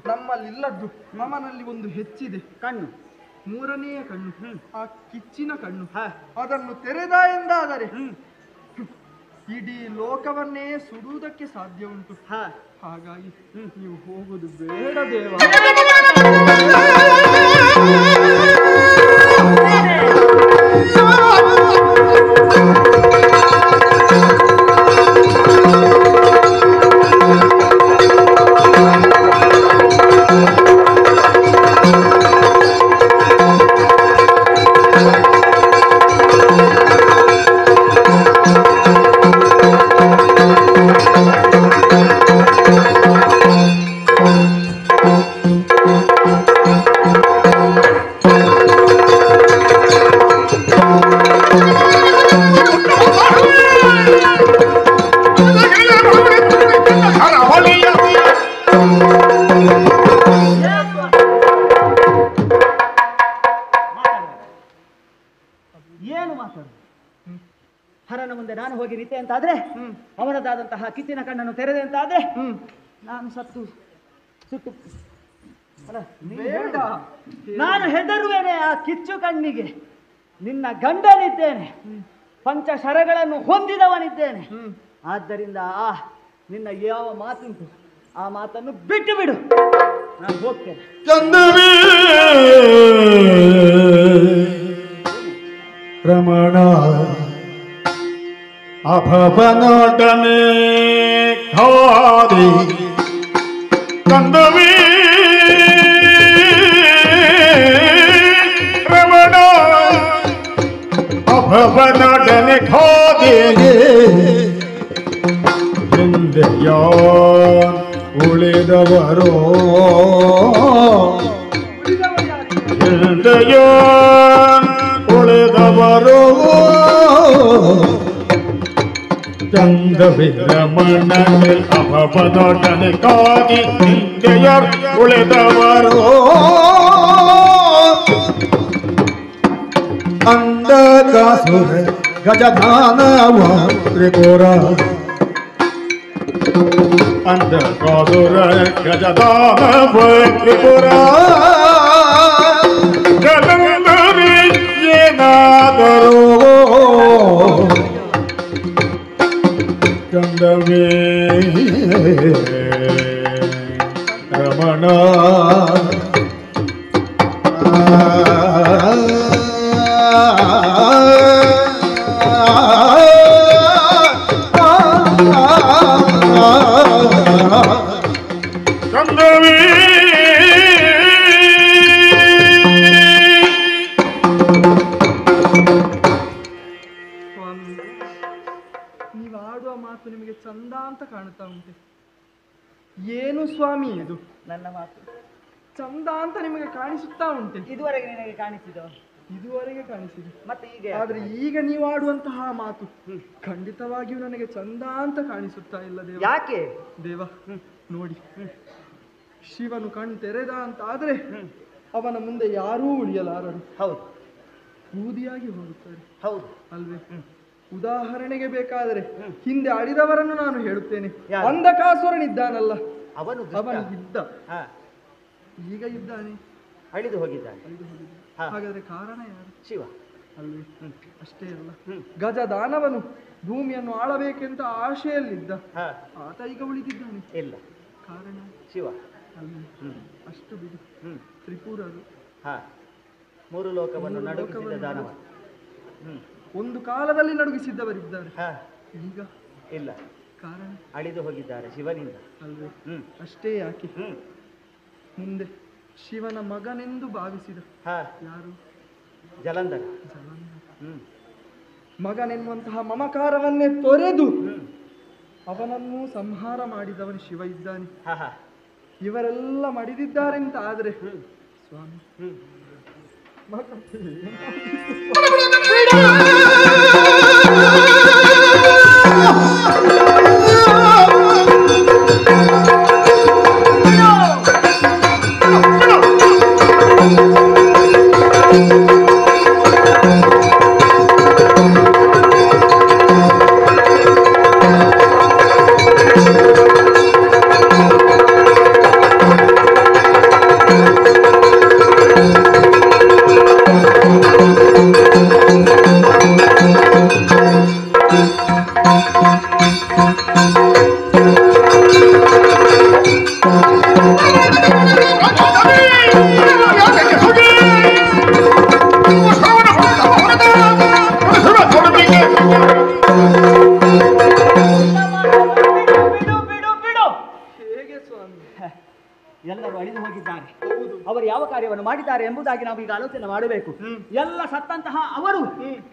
ನಮ್ಮಲ್ಲಿಲ್ಲದ್ದು ಅವನಲ್ಲಿ ಒಂದು ಹೆಚ್ಚಿದೆ, ಕಣ್ಣು. 3ನೆಯ ಕಣ್ಣು, ಆ ಕಿಚ್ಚಿನ ಕಣ್ಣು. ಅದನ್ನು ತೆರೆದ ಎಂದಾದರೆ ಇಡೀ ಲೋಕವನ್ನೇ ಸುಡುವುದಕ್ಕೆ ಸಾಧ್ಯ ಉಂಟು. ಹಾಗಾಗಿ ನೀವು ಹೋಗುದು ಬೇಡ ದೇವ. ಏನು ಮಾತಾಡು? ಹರನ ಮುಂದೆ ನಾನು ಹೋಗಿ ನಿಂತೆ ಅಂತಾದ್ರೆ, ಅವನದಾದಂತಹ ಕಿಚ್ಚಿನ ಕಣ್ಣನ್ನು ತೆರೆದೆ ಅಂತಾದ್ರೆ ನಾನು ಸುಟ್ಟು ಬೇಡ. ನಾನು ಹೆದರುವೇನೆ ಆ ಕಿಚ್ಚು ಕಣ್ಣಿಗೆ. ನಿನ್ನ ಗಂಡನಿದ್ದೇನೆ, ಪಂಚಶರಗಳನ್ನು ಹೊಂದಿದವನಿದ್ದೇನೆ. ಆದ್ದರಿಂದ ನಿನ್ನ ಯಾವ ಮಾತುಂಟು ಆ ಮಾತನ್ನು ಬಿಟ್ಟು ಬಿಡು, ನಾನು ಹೋಗ್ತೇನೆ. ಚಂದವೇ ರಮಣ ಅಭವನೊಡನೆ ಖಾದಿ ಚಂದವೇ ರಮಣ ಅಭವನೊಡನೆ ಖಾದಿ ಹಿಂದೆಯ ಉಳಿದವರು ಹಿಂದೆಯ ಉಳಿದವರು ಚಂದವಿರಮಣನೆ ಅಭವನೊಡನೆ ಕಾದಿ ಹಿಂದೆಯ ಉಳಿದವರು ಅಂಧಕಾಸುರ ಗಜಧಾನವ ತ್ರಿಪುರ ಅಂಧಕಾಸುರ ಗಜಧಾನವ ತ್ರಿಪುರ ಜಲಂಧರಿ ಏನಾದರೂ ಚಂದವೇ ರಮಣ ಚಂದವೇ ಸ್ವಾಮಿ, ನೀವು ಆಡುವ ಮಾತು ನಿಮಗೆ ಚಂದ ಅಂತ ಕಾಣುತ್ತಾ ಉಂಟೆ. ಏನು ಸ್ವಾಮಿ ಇದು? ನನ್ನ ಮಾತು ಚಂದ ಅಂತ ನಿಮಗೆ ಕಾಣಿಸುತ್ತಾ ಉಂಟೆ. ಇದುವರೆಗೆ ನಿನಗೆ ಕಾಣಿಸಿದೋ? ಇದುವರೆಗೆ ಕಾಣಿಸಿದೆ. ಮತ್ತೆ ಈಗ ಆದ್ರೆ ಈಗ ನೀವು ಆಡುವಂತಹ ಮಾತು ಖಂಡಿತವಾಗಿಯೂ ನನಗೆ ಚಂದ ಅಂತ ಕಾಣಿಸುತ್ತಾ ಇಲ್ಲ ದೇವ. ಯಾಕೆ ದೇವ ನೋಡಿ, ಶಿವನು ಕಣ್ ತೆರೆದ ಅಂತ ಆದ್ರೆ ಅವನ ಮುಂದೆ ಯಾರೂ ಉಳಿಯಲಾರರು. ಹೌದು ಬೂದಿಯಾಗಿ ಹೋಗುತ್ತಾರೆ. ಹೌದು ಅಲ್ವೇ? ಉದಾಹರಣೆಗೆ ಬೇಕಾದರೆ ಹಿಂದೆ ಆಡಿದವರನ್ನು ನಾನು ಹೇಳುತ್ತೇನೆ. ಯಾರು? ಅಂಧಕಾಸುರನಿದ್ದಾನಲ್ಲ, ಅವನು ಅವನು ಇದ್ದ, ಹಾ ಈಗ ಇದ್ದಾನೆ, ಅಳಿದು ಹೋಗಿದ್ದಾನೆ. ಅಳಿದು ಹೋಗಿದ್ದಾನೆ. ಹಾ. ಹಾಗಾದ್ರೆ ಕಾರಣ ಯಾರು? ಶಿವ. ಅಲ್ವೇ? ಅಷ್ಟೇ ಅಲ್ಲ, ಹ್ಮ್. ಗಜದಾನವನು ಭೂಮಿಯನ್ನು ಆಳಬೇಕೆಂತ ಆಶೆಯಲ್ಲಿದ್ದ, ಹಾ ಆತ ಈಗ ಉಳಿದಿದ್ದಾನೆ. ಇಲ್ಲ ಕಾರಣ ಶಿವ. ಅಲ್ವೇ? ಹ್ಮ್ ಅಷ್ಟು ಬಿಡಿ. ಹ್ಮ್ ತ್ರಿಪುರರು ಹಾ ಮೂರು ಲೋಕವನ್ನು ಮೂರು ನಡುಗಿಸಿದ ಲೋಕವನ್ನು ದಾನವ. ಹ್ಮ್ ಒಂದು ಕಾಲದಲ್ಲಿ ನಡುಗಿಸಿದ್ದವರಿದ್ದಾರೆ, ಹಾ ಈಗ ಇಲ್ಲ ಕಾರಣ ಅಳಿದು ಹೋಗಿದ್ದಾರೆ ಶಿವನಿಂದ. ಅಲ್ವೇ? ಹ್ಮ್ ಅಷ್ಟೇ ಯಾಕೆ, ಹ್ಮ್ ಮುಂದೆ ಶಿವನ ಮಗನೆಂದು ಭಾವಿಸಿದ ಹಾ ಯಾರು? ಜಲಂಧರ. ಜಲಂಧರ. ಹ್ಮ್ ಮಗನೆನ್ನುವಂತಹ ಮಮಕಾರವನ್ನೇ ತೊರೆದು ಹ್ಮ್ ಅವನನ್ನು ಸಂಹಾರ ಮಾಡಿದವನು ಶಿವ ಇದ್ದಾನೆ. ಹಾ ಹಾ ಇವರೆಲ್ಲ ಮಡಿದಿದ್ದಾರೆಂತ ಆದ್ರೆ ಹ್ಮ್ ಸ್ವಾಮಿ ಹ್ಮ್ ಹೇಗೆ ಸ್ವಾಮಿ? ಎಲ್ಲರೂ ಅಳಿದು ಹೋಗಿದ್ದಾರೆ. ಅವರು ಯಾವ ಕಾರ್ಯವನ್ನು ಮಾಡಿದ್ದಾರೆ ಎಂಬುದಾಗಿ ನಾವು ಈಗ ಆಲೋಚನೆ ಮಾಡಬೇಕು. ಎಲ್ಲ ಸತ್ತಂತಹ ಅವರು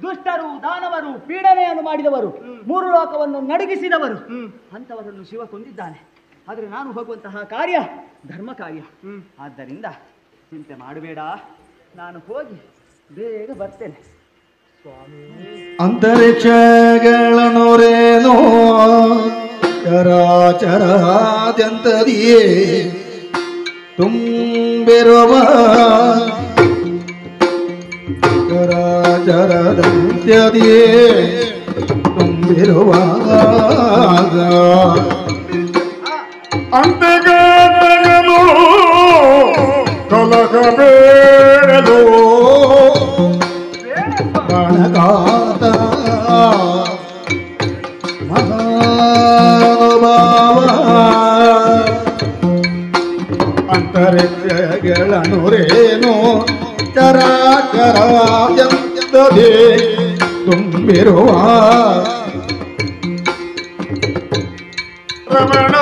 ದುಷ್ಟರು, ದಾನವರು, ಪೀಡನೆಯನ್ನು ಮಾಡಿದವರು, ಮೂರು ಲೋಕವನ್ನು ನಡುಗಿಸಿದವರು, ಅಂತವರನ್ನು ಶಿವ ಕೊಂದಿದ್ದಾನೆ. ಆದರೆ ನಾನು ಹೋಗುವಂತಹ ಕಾರ್ಯ ಧರ್ಮ ಕಾರ್ಯ. ಆದ್ದರಿಂದ ಚಿಂತೆ ಮಾಡಬೇಡ, ನಾನು ಹೋಗಿ ಬೇಗ ಬರ್ತೇನೆ. ಅಂತರಿಕ್ಷಗಳನುರೇನೋ ಚರಾಚರಾದ್ಯಂತದಿಯೇ ತುಂಬಿರುವ ಚರಾಚರದಂತ್ಯದಿಯೇ ತುಂಬಿರುವಾಗ ಅಂತಗನು ಕಲಕಬೇಡಲು ಪ್ರಾಣಕಾತ ಮಹಾನುಭಾವ ಅಂತರಿಕ್ಷಗಳನುರೇನು ಚರಾಚರಾದ್ಯಂತದೇ ತುಂಬಿರುವ ರಮಣ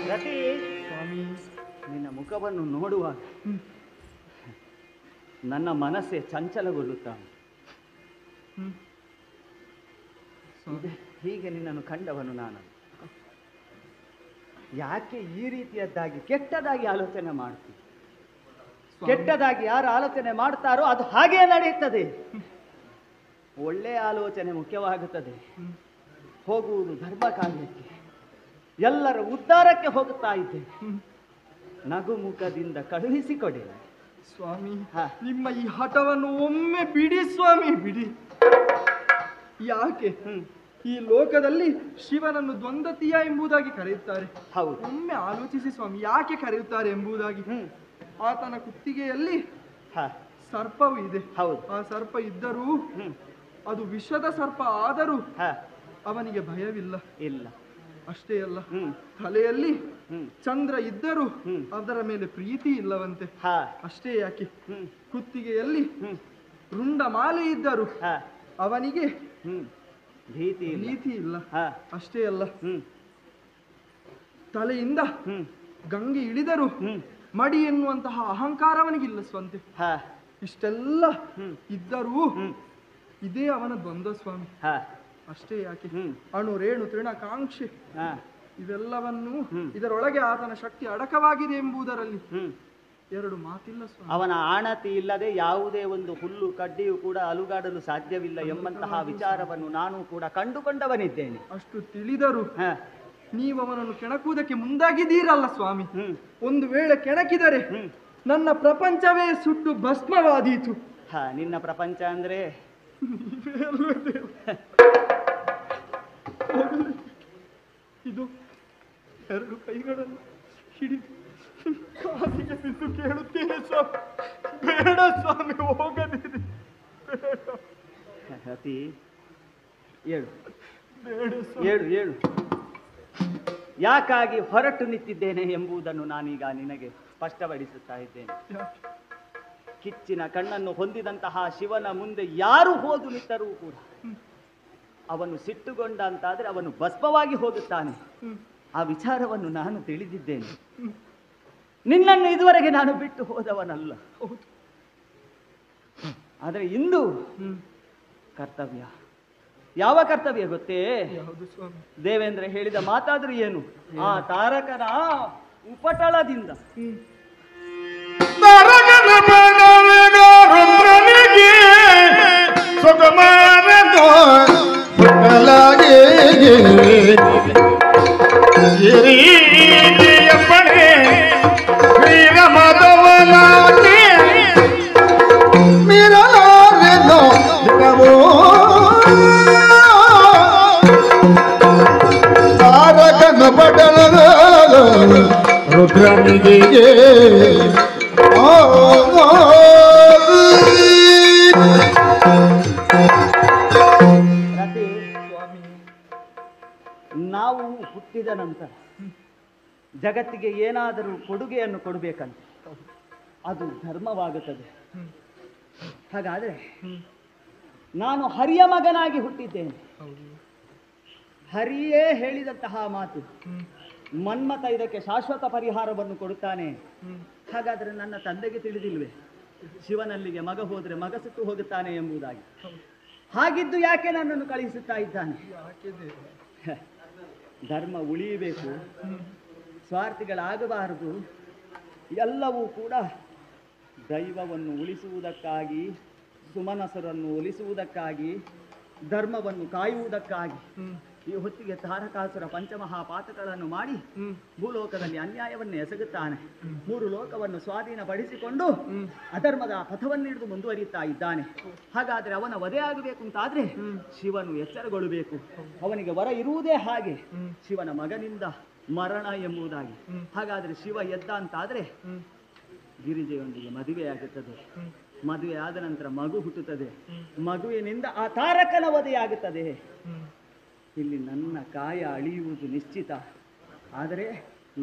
ರತಿ, ನಿನ್ನ ಮುಖವನ್ನು ನೋಡುವಾಗ ನನ್ನ ಮನಸ್ಸೇ ಚಂಚಲಗೊಳ್ಳುತ್ತಾನೆ. ಹೀಗೆ ನಿನ್ನನ್ನು ಕಂಡವನು ನಾನು. ಯಾಕೆ ಈ ರೀತಿಯದ್ದಾಗಿ ಕೆಟ್ಟದಾಗಿ ಆಲೋಚನೆ ಮಾಡ್ತೀನಿ? ಕೆಟ್ಟದಾಗಿ ಯಾರು ಆಲೋಚನೆ ಮಾಡ್ತಾರೋ ಅದು ಹಾಗೇ ನಡೆಯುತ್ತದೆ. ಒಳ್ಳೆಯ ಆಲೋಚನೆ ಮುಖ್ಯವಾಗುತ್ತದೆ. ಹೋಗುವುದು ಧರ್ಮ ಕಾರ್ಯಕ್ಕೆ, ಎಲ್ಲರ ಉದ್ಧಾರಕ್ಕೆ ಹೋಗುತ್ತಾ ಇದ್ದೇನೆ. ನಗು ಮುಖದಿಂದ ಕಳುಹಿಸಿಕೊಡಿ ಸ್ವಾಮಿ. ಹಾ. ನಿಮ್ಮ ಈ ಹಠವನ್ನು ಒಮ್ಮೆ ಬಿಡಿ ಸ್ವಾಮಿ, ಬಿಡಿ. ಯಾಕೆ ಈ ಲೋಕದಲ್ಲಿ ಶಿವನನ್ನು ದ್ವಂದ್ವತೀಯ ಎಂಬುದಾಗಿ ಕರೆಯುತ್ತಾರೆ. ಹೌದು. ಒಮ್ಮೆ ಆಲೋಚಿಸಿ ಸ್ವಾಮಿ, ಯಾಕೆ ಕರೆಯುತ್ತಾರೆ ಎಂಬುದಾಗಿ. ಆತನ ಕುತ್ತಿಗೆಯಲ್ಲಿ ಹಾ ಸರ್ಪವು ಇದೆ. ಹೌದು. ಆ ಸರ್ಪ ಇದ್ದರೂ ಅದು ವಿಷದ ಸರ್ಪ ಆದರೂ ಹಾ ಅವನಿಗೆ ಭಯವಿಲ್ಲ. ಇಲ್ಲ. ಅಷ್ಟೇ ಅಲ್ಲ, ತಲೆಯಲ್ಲಿ ಚಂದ್ರ ಇದ್ದರೂ ಹ್ಮ್. ಅದರ ಮೇಲೆ ಪ್ರೀತಿ ಇಲ್ಲವಂತೆ. ಹಾ ಅಷ್ಟೇ ಯಾಕೆ, ಕುತ್ತಿಗೆಯಲ್ಲಿ ರುಂಡ ಮಾಲೆ ಇದ್ದರೂ ಹಾ ಅವನಿಗೆ ಭೀತಿ ಇಲ್ಲ. ನೀತಿ ಇಲ್ಲ. ಹಾ ಅಷ್ಟೇ ಅಲ್ಲ, ತಲೆಯಿಂದ ಗಂಗೆ ಇಳಿದರೂ ಮಡಿ ಎನ್ನುವಂತಹ ಅಹಂಕಾರ ಅವನಿಗಿಲ್ಲ ಸ್ವಂತೆ. ಹಾ ಇಷ್ಟೆಲ್ಲ ಇದ್ದರೂ ಇದೇ ಅವನ ದ್ವಂದ್ವ ಸ್ವಾಮಿ. ಹಾ ಅಷ್ಟೇ ಯಾಕೆ, ಅಣು ರೇಣು ತೃಣ ಕಾಂಕ್ಷೆ ಹಾ ಇವೆಲ್ಲವನ್ನು ಇದರೊಳಗೆ ಆತನ ಶಕ್ತಿ ಅಡಕವಾಗಿದೆ ಎಂಬುದರಲ್ಲಿ ಎರಡು ಮಾತಿಲ್ಲ ಸ್ವಾಮಿ. ಅವನ ಆಣತಿ ಇಲ್ಲದೆ ಯಾವುದೇ ಒಂದು ಹುಲ್ಲು ಕಡ್ಡಿಯೂ ಕೂಡ ಅಲುಗಾಡಲು ಸಾಧ್ಯವಿಲ್ಲ ಎಂಬಂತಹ ವಿಚಾರವನ್ನು ನಾನು ಕೂಡ ಕಂಡುಕೊಂಡವನಿದ್ದೇನೆ. ಅಷ್ಟು ತಿಳಿದರೂ ನೀವು ಅವನನ್ನು ಕೆಣಕುವುದಕ್ಕೆ ಮುಂದಾಗಿದ್ದೀರಲ್ಲ ಸ್ವಾಮಿ. ಒಂದು ವೇಳೆ ಕೆಣಕಿದರೆ ನನ್ನ ಪ್ರಪಂಚವೇ ಸುಟ್ಟು ಭಸ್ಮವಾದೀತು. ನಿನ್ನ ಪ್ರಪಂಚ ಅಂದ್ರೆ ಇದು ಎರಡು ಕೈಗಳನ್ನು ಹಿಡಿದು ಕಾಲಿಗೆ ಬಿದ್ದು ಕೇಳುತ್ತೇನೆ ಸ್ವಾಮಿ. ಬೇಡ ಸ್ವಾಮಿ, ಹೋಗದಿರಿ. ಅತಿ ಏಳು ಬೇಡ ಏಳು ಏಳು ಯಾಕಾಗಿ ಹೊರಟು ನಿಂತಿದ್ದೇನೆ ಎಂಬುದನ್ನು ನಾನೀಗ ನಿನಗೆ ಸ್ಪಷ್ಟಪಡಿಸುತ್ತಾ ಇದ್ದೇನೆ. ಕಿಚ್ಚಿನ ಕಣ್ಣನ್ನು ಹೊಂದಿದಂತಹ ಶಿವನ ಮುಂದೆ ಯಾರು ಹೋದು ನಿಂತರೂ ಕೂಡ ಅವನು ಸಿಟ್ಟುಗೊಂಡ ಅಂತಾದ್ರೆ ಅವನು ಭಸ್ಮವಾಗಿ ಹೋಗುತ್ತಾನೆ. ಆ ವಿಚಾರವನ್ನು ನಾನು ತಿಳಿದಿದ್ದೇನೆ. ನಿನ್ನನ್ನು ಇದುವರೆಗೆ ನಾನು ಬಿಟ್ಟು ಹೋದವನಲ್ಲ. ಆದರೆ ಇಂದು ಕರ್ತವ್ಯ. ಯಾವ ಕರ್ತವ್ಯ ಗೊತ್ತೇ? ದೇವೇಂದ್ರ ಹೇಳಿದ ಮಾತಾದ್ರೂ ಏನು? ಆ ತಾರಕನ ಉಪಟಳದಿಂದ ರುದ್ರನಿಗೆ ನಾವು ಹುಟ್ಟಿದ ನಂತರ ಜಗತ್ತಿಗೆ ಏನಾದರೂ ಕೊಡುಗೆಯನ್ನು ಕೊಡಬೇಕಂತ ಅದು ಧರ್ಮವಾಗುತ್ತದೆ. ಹಾಗಾದ್ರೆ ನಾನು ಹರಿಯ ಮಗನಾಗಿ ಹುಟ್ಟಿದ್ದೇನೆ. ಹರಿಯೇ ಹೇಳಿದಂತಹ ಮಾತು, ಮನ್ಮಥ ಇದಕ್ಕೆ ಶಾಶ್ವತ ಪರಿಹಾರವನ್ನು ಕೊಡುತ್ತಾನೆ. ಹಾಗಾದ್ರೆ ನನ್ನ ತಂದೆಗೆ ತಿಳಿದಿಲ್ವೇ ಶಿವನಲ್ಲಿಗೆ ಮಗ ಹೋದ್ರೆ ಮಗ ಸುಟ್ಟು ಹೋಗುತ್ತಾನೆ ಎಂಬುದಾಗಿ? ಹಾಗಿದ್ದು ಯಾಕೆ ನನ್ನನ್ನು ಕಳಿಸುತ್ತಾ ಇದ್ದಾನೆ? ಧರ್ಮ ಉಳಿಯಬೇಕು, ಸ್ವಾರ್ಥಿಗಳಾಗಬಾರದು. ಎಲ್ಲವೂ ಕೂಡ ದೈವವನ್ನು ಉಳಿಸುವುದಕ್ಕಾಗಿ, ಸುಮನಸರನ್ನು ಒಲಿಸುವುದಕ್ಕಾಗಿ, ಧರ್ಮವನ್ನು ಕಾಯುವುದಕ್ಕಾಗಿ ಈ ಹೊತ್ತಿಗೆ ತಾರಕಾಸುರ ಪಂಚಮಹಾಪಾತಗಳನ್ನು ಮಾಡಿ ಭೂಲೋಕದಲ್ಲಿ ಅನ್ಯಾಯವನ್ನು ಎಸಗುತ್ತಾನೆ. 3 ಲೋಕವನ್ನು ಸ್ವಾಧೀನಪಡಿಸಿಕೊಂಡು ಅಧರ್ಮದ ಪಥವನ್ನಿಡಿದು ಮುಂದುವರಿಯುತ್ತಾ ಇದ್ದಾನೆ. ಹಾಗಾದ್ರೆ ಅವನ ವಧೆ ಆಗಬೇಕು ಅಂತಾದ್ರೆ ಶಿವನು ಎಚ್ಚರಗೊಳ್ಳಬೇಕು. ಅವನಿಗೆ ವರ ಇರುವುದೇ ಹಾಗೆ, ಶಿವನ ಮಗನಿಂದ ಮರಣ ಎಂಬುದಾಗಿ. ಹಾಗಾದ್ರೆ ಶಿವ ಎದ್ದ ಅಂತಾದ್ರೆ ಗಿರಿಜೆಯೊಂದಿಗೆ ಮದುವೆಯಾಗುತ್ತದೆ. ಮದುವೆ ಆದ ನಂತರ ಮಗು ಹುಟ್ಟುತ್ತದೆ. ಮಗುವಿನಿಂದ ಆ ತಾರಕನ ವಧೆಯಾಗುತ್ತದೆ. ಇಲ್ಲಿ ನನ್ನ ಕಾಯ ಅಳಿಯುವುದು ನಿಶ್ಚಿತ. ಆದರೆ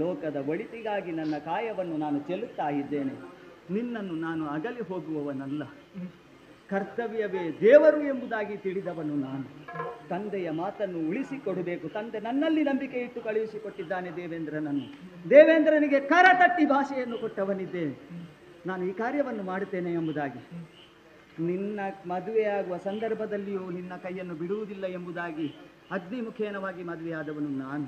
ಲೋಕದ ಒಳಿತಿಗಾಗಿ ನನ್ನ ಕಾಯವನ್ನು ನಾನು ಚೆಲ್ಲುತ್ತಾ ಇದ್ದೇನೆ. ನಿನ್ನನ್ನು ನಾನು ಅಗಲಿ ಹೋಗುವವನಲ್ಲ. ಕರ್ತವ್ಯವೇ ದೇವರು ಎಂಬುದಾಗಿ ತಿಳಿದವನು ನಾನು. ತಂದೆಯ ಮಾತನ್ನು ಉಳಿಸಿಕೊಡಬೇಕು. ತಂದೆ ನನ್ನಲ್ಲಿ ನಂಬಿಕೆ ಇಟ್ಟು ಕಳುಹಿಸಿಕೊಟ್ಟಿದ್ದಾನೆ ದೇವೇಂದ್ರನನ್ನು. ದೇವೇಂದ್ರನಿಗೆ ಕರತಟ್ಟಿ ಭಾಷೆಯನ್ನು ಕೊಟ್ಟವನಿದ್ದೇನೆ. ನಾನು ಈ ಕಾರ್ಯವನ್ನು ಮಾಡುತ್ತೇನೆ ಎಂಬುದಾಗಿ. ನಿನ್ನ ಮದುವೆಯಾಗುವ ಸಂದರ್ಭದಲ್ಲಿಯೂ ನಿನ್ನ ಕೈಯನ್ನು ಬಿಡುವುದಿಲ್ಲ ಎಂಬುದಾಗಿ ಅಗ್ನಿಮುಖೇನವಾಗಿ ಮದುವೆಯಾದವನು ನಾನು.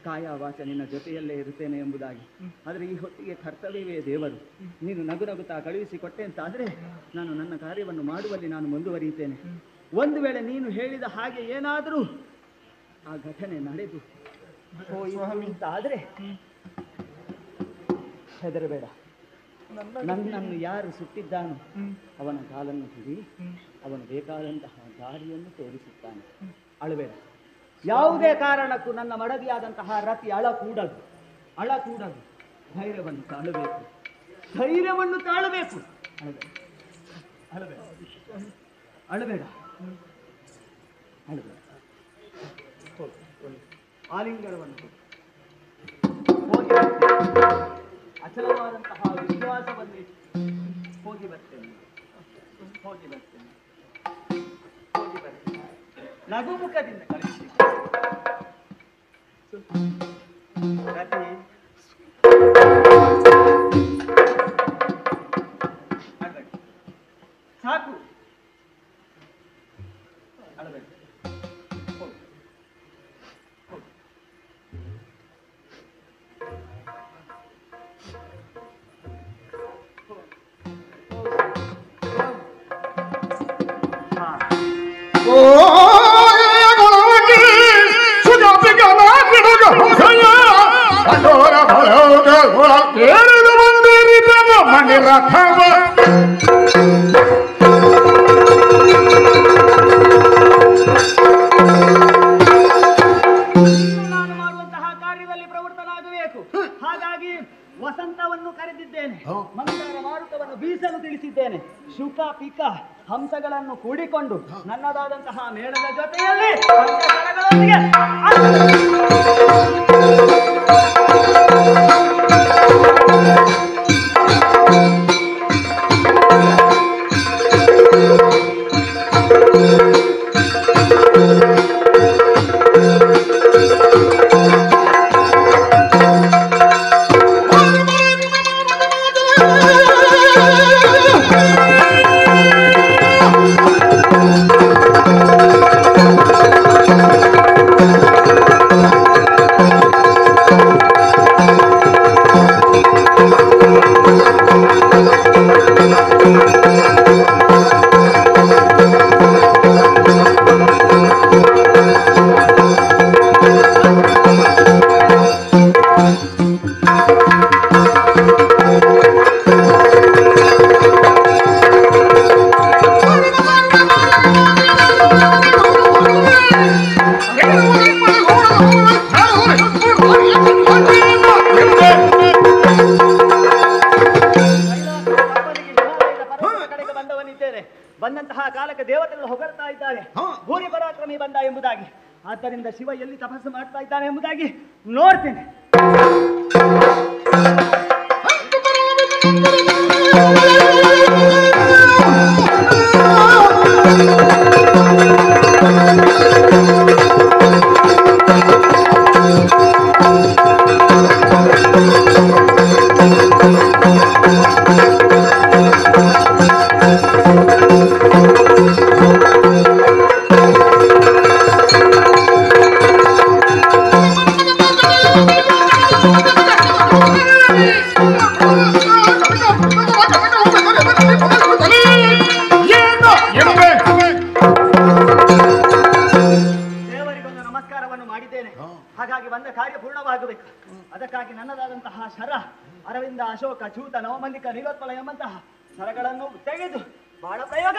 ಕಾಯ ವಾಚ ನಿನ್ನ ಜೊತೆಯಲ್ಲೇ ಇರುತ್ತೇನೆ ಎಂಬುದಾಗಿ. ಆದರೆ ಈ ಹೊತ್ತಿಗೆ ಕರ್ತವ್ಯವೇ ದೇವರು. ನೀನು ನಗು ನಗುತ್ತಾ ಕಳುಹಿಸಿಕೊಟ್ಟೆ ಅಂತಾದರೆ ನಾನು ನನ್ನ ಕಾರ್ಯವನ್ನು ಮಾಡುವಲ್ಲಿ ನಾನು ಮುಂದುವರಿಯುತ್ತೇನೆ. ಒಂದು ವೇಳೆ ನೀನು ಹೇಳಿದ ಹಾಗೆ ಏನಾದರೂ ಆ ಘಟನೆ ನಡೆದು ಹೋಯಿತು ಅಂತಾದರೆ ಹೆದರಬೇಡ. ನನ್ನನ್ನು ಯಾರು ಸುಟ್ಟಿದ್ದಾನೋ ಅವನ ಕಾಲನ್ನು ಹಿಡಿ, ಅವನು ಬೇಕಾದಂತಹ ದಾರಿಯನ್ನು ತೋರಿಸುತ್ತಾನೆ. ಅಳಬೇಡ. ಯಾವುದೇ ಕಾರಣಕ್ಕೂ ನನ್ನ ಮಡದಿಯಾದಂತಹ ರತಿ ಅಳಕೂಡದು. ಧೈರ್ಯವನ್ನು ತಾಳಬೇಕು. ಅಳಬೇಡ. ಆಲಿಂಗನವನ್ನು ಹೋಗಿ ಅಚಲವಾದಂತಹ ವಿಶ್ವಾಸವನ್ನು ಹೋಗಿ ಬರ್ತೇನೆ. ನಗುಮುಖದಿಂದ ಕಳಿಸಿ ರತಿ. ಸಾಕು, ಅಳಬೇಡ. ನಾನು ಮಾಡುವಂತಹ ಕಾರ್ಯದಲ್ಲಿ ಪ್ರವೃತ್ತನಾಗಬೇಕು. ಹಾಗಾಗಿ ವಸಂತವನ್ನು ಕರೆದಿದ್ದೇನೆ, ಮಂದಾರ ಮಾರುತವನ್ನು ಬೀಸಲು ತಿಳಿಸಿದ್ದೇನೆ. ಶುಕ ಪಿಕ ಹಂಸಗಳನ್ನು ಕೂಡಿಕೊಂಡು ನನ್ನದಾದಂತಹ ಮೇಳದ ಜೊತೆಯಲ್ಲಿ ಬಂದಂತಹ ಕಾಲಕ್ಕೆ ದೇವತೆಗಳು ಹೊಗಳ್ತಾ ಇದ್ದಾರೆ, ಭೂರಿ ಪರಾಕ್ರಮಿ ಬಂದ ಎಂಬುದಾಗಿ. ಆದ್ದರಿಂದ ಶಿವ ಎಲ್ಲಿ ತಪಸ್ಸು ಮಾಡ್ತಾ ಇದ್ದಾನೆ ಎಂಬುದಾಗಿ ನೋಡ್ತೇನೆ. ದೇವರಿಗೊಂದು ನಮಸ್ಕಾರವನ್ನು ಮಾಡಿದ್ದೇನೆ. ಹಾಗಾಗಿ ಬಂದ ಕಾರ್ಯ ಪೂರ್ಣವಾಗಬೇಕು. ಅದಕ್ಕಾಗಿ ನನ್ನದಾದಂತಹ ಶರ, ಅರವಿಂದ, ಅಶೋಕ, ಚೂತ, ನವಮಲ್ಲಿಕ, ನೀಲೋತ್ಪಲ ಎಂಬಂತಹ ಶರಗಳನ್ನು ತೆಗೆದು ಬಹಳ ಪ್ರಯೋಗ